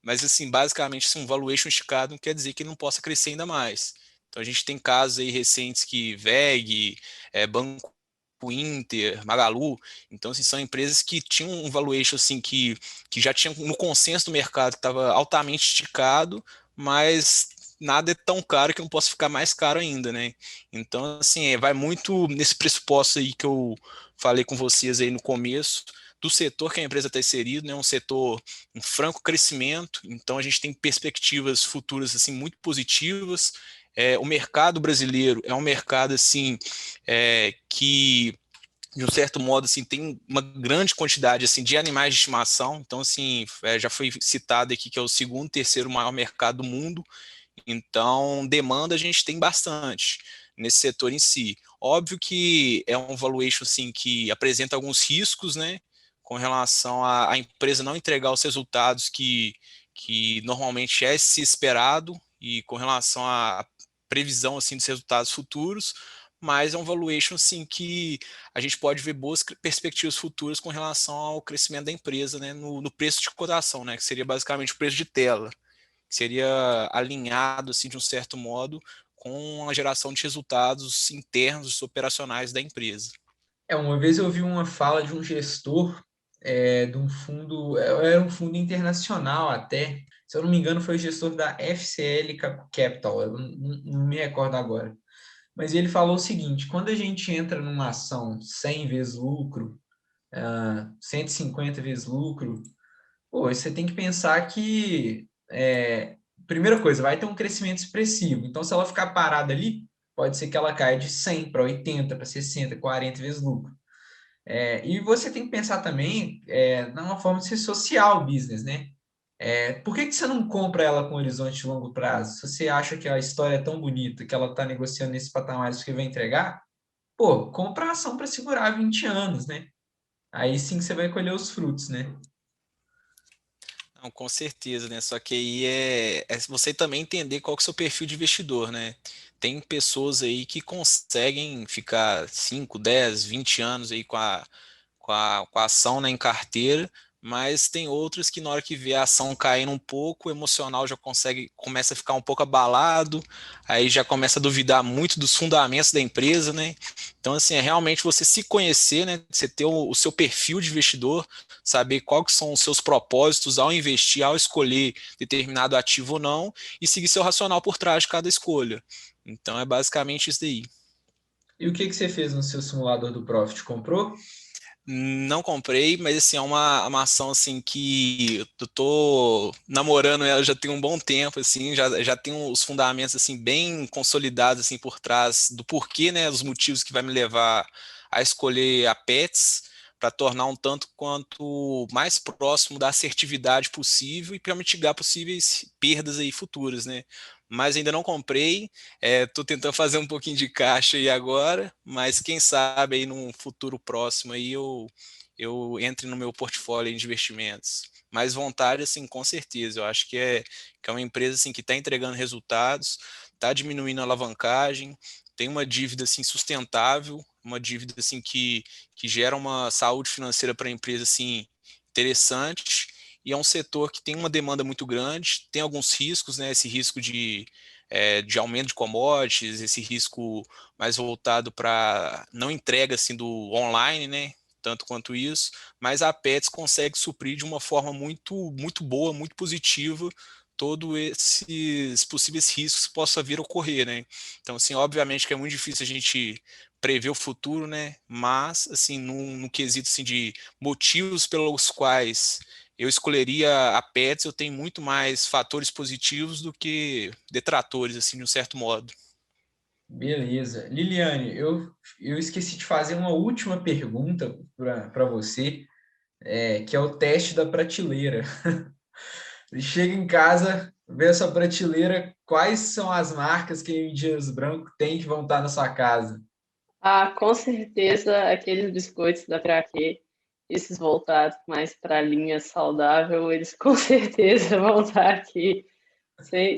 Mas, assim, basicamente, assim, um valuation esticado não quer dizer que ele não possa crescer ainda mais. Então, a gente tem casos aí recentes que VEG, Banco Inter, Magalu, então assim, são empresas que tinham um valuation assim, que já tinham no consenso do mercado que estava altamente esticado, mas nada é tão caro que não possa ficar mais caro ainda, né? Então, assim, vai muito nesse pressuposto aí que eu falei com vocês aí no começo, do setor que a empresa está inserida, né? Um setor em franco crescimento, então a gente tem perspectivas futuras assim, muito positivas. O mercado brasileiro é um mercado assim, que de um certo modo assim tem uma grande quantidade assim de animais de estimação. Então assim, já foi citado aqui que é o segundo, terceiro maior mercado do mundo. Então demanda a gente tem bastante nesse setor em si. Óbvio que é um valuation assim que apresenta alguns riscos, né, com relação a empresa não entregar os resultados que normalmente é se esperado, e com relação à previsão assim dos resultados futuros, mas é um valuation assim, que a gente pode ver boas perspectivas futuras com relação ao crescimento da empresa, né, no preço de cotação, né, que seria basicamente o preço de tela, que seria alinhado assim, de um certo modo com a geração de resultados internos operacionais da empresa. Uma vez eu vi uma fala de um gestor de um fundo, era um fundo internacional até, se eu não me engano foi o gestor da FCL Capital, eu não me recordo agora. Mas ele falou o seguinte: quando a gente entra numa ação 100 vezes lucro, 150 vezes lucro, você tem que pensar que, primeira coisa, vai ter um crescimento expressivo. Então, se ela ficar parada ali, pode ser que ela caia de 100 para 80, para 60, 40 vezes lucro. E você tem que pensar também numa forma de ser social o business, né? Por que você não compra ela com horizonte de longo prazo? Se você acha que a história é tão bonita, que ela está negociando nesse patamar que vai entregar, compra a ação para segurar 20 anos, né? Aí sim que você vai colher os frutos, né? Não, com certeza, né? Só que aí é você também entender qual que é o seu perfil de investidor, né? Tem pessoas aí que conseguem ficar 5, 10, 20 anos aí com a ação, né, em carteira, mas tem outras que na hora que vê a ação caindo um pouco, o emocional já começa a ficar um pouco abalado, aí já começa a duvidar muito dos fundamentos da empresa, né? Então, assim, é realmente você se conhecer, né? Você ter o seu perfil de investidor, saber quais são os seus propósitos ao investir, ao escolher determinado ativo ou não, e seguir seu racional por trás de cada escolha. Então, é basicamente isso daí. E o que você fez no seu simulador do Profit? Comprou? Não comprei, mas assim, é uma ação assim que eu tô namorando ela já tem um bom tempo, assim, já tem os fundamentos assim bem consolidados assim por trás do porquê, né, os motivos que vai me levar a escolher a Petz para tornar um tanto quanto mais próximo da assertividade possível e para mitigar possíveis perdas aí futuras, né? Mas ainda não comprei, estou tentando fazer um pouquinho de caixa aí agora, mas quem sabe aí num futuro próximo aí eu entre no meu portfólio de investimentos. Mas vontade, assim, com certeza, eu acho que é uma empresa assim, que está entregando resultados, está diminuindo a alavancagem, tem uma dívida assim, sustentável, uma dívida assim, que gera uma saúde financeira para a empresa assim, interessante, e é um setor que tem uma demanda muito grande, tem alguns riscos, né? Esse risco de aumento de commodities, esse risco mais voltado para não entrega assim, do online, né? Tanto quanto isso, mas a Petz consegue suprir de uma forma muito, muito boa, muito positiva, todos esses possíveis riscos que possam vir a ocorrer, né? Então, assim, obviamente que é muito difícil a gente prever o futuro, né? Mas, assim, no quesito assim, de motivos pelos quais eu escolheria a Petz, eu tenho muito mais fatores positivos do que detratores, assim, de um certo modo. Beleza. Liliane, eu esqueci de fazer uma última pergunta para você, que é o teste da prateleira. Chega em casa, vê essa prateleira, quais são as marcas que a M. Dias Branco tem que vão estar na sua casa? Ah, com certeza, aqueles biscoitos da Praquê, esses voltados mais para a linha saudável, eles com certeza vão estar aqui,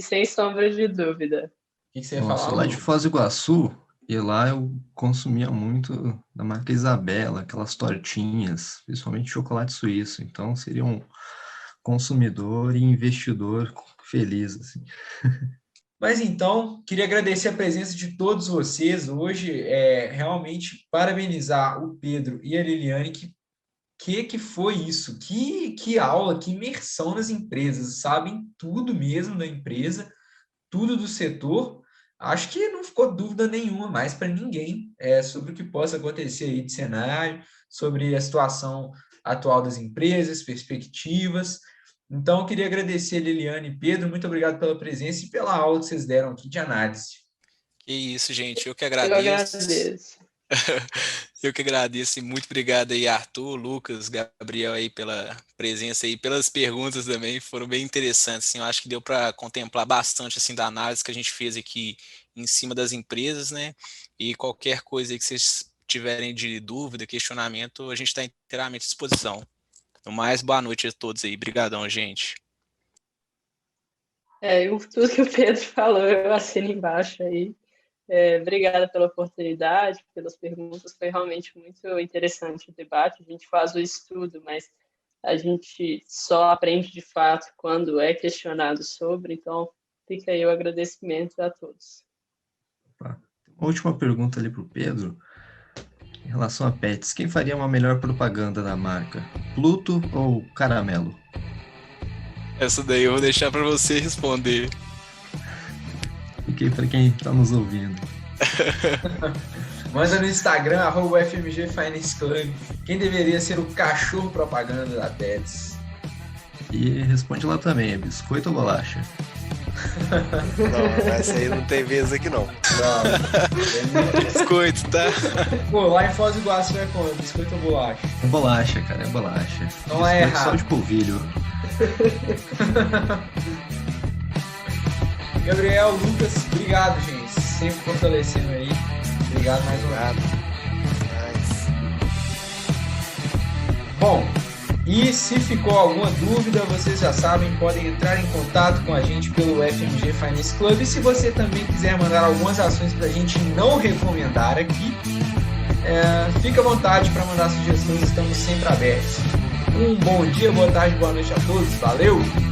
sem sombra de dúvida. O que você ia Nossa, falar? lá de Foz do Iguaçu, e lá eu consumia muito da marca Isabela, aquelas tortinhas, principalmente chocolate suíço. Então, seria um consumidor e investidor feliz, assim. Mas então, queria agradecer a presença de todos vocês hoje, realmente parabenizar o Pedro e a Liliane, que foi isso? Que aula, que imersão nas empresas, sabem tudo mesmo da empresa, tudo do setor. Acho que não ficou dúvida nenhuma mais para ninguém sobre o que possa acontecer aí de cenário, sobre a situação atual das empresas, perspectivas. Então, eu queria agradecer, Liliane e Pedro, muito obrigado pela presença e pela aula que vocês deram aqui de análise. Que isso, gente, eu que agradeço. Eu que agradeço e muito obrigado aí, Arthur, Lucas, Gabriel aí pela presença aí, pelas perguntas também, foram bem interessantes, assim, eu acho que deu para contemplar bastante, assim, da análise que a gente fez aqui em cima das empresas, né, e qualquer coisa aí que vocês tiverem de dúvida, questionamento, a gente está inteiramente à disposição. No mais, boa noite a todos aí, brigadão, gente. Tudo que o Pedro falou, eu assino embaixo aí. Obrigada pela oportunidade, pelas perguntas, foi realmente muito interessante o debate. A gente faz o estudo, mas a gente só aprende de fato quando é questionado sobre, então fica aí o agradecimento a todos. Uma última pergunta ali para o Pedro. Em relação a Petz, quem faria uma melhor propaganda da marca? Pluto ou Caramelo? Essa daí eu vou deixar para você responder. Fiquei para quem está nos ouvindo. Manda no Instagram, @FMG Finance Club. Quem deveria ser o cachorro propaganda da Petz? E responde lá também, é biscoito ou bolacha? Não, essa aí não tem vez aqui não. Biscoito, tá? Pô, lá em Foz do Iguaçu é como? Biscoito ou bolacha? É bolacha, cara, é bolacha. Não é errado. Só de polvilho. Gabriel, Lucas, obrigado, gente. Sempre fortalecendo aí. Obrigado mais uma vez. Bom, e se ficou alguma dúvida, vocês já sabem, podem entrar em contato com a gente pelo FMG Finance Club. E se você também quiser mandar algumas ações para a gente não recomendar aqui, fica à vontade para mandar sugestões, estamos sempre abertos. Um bom dia, boa tarde, boa noite a todos. Valeu!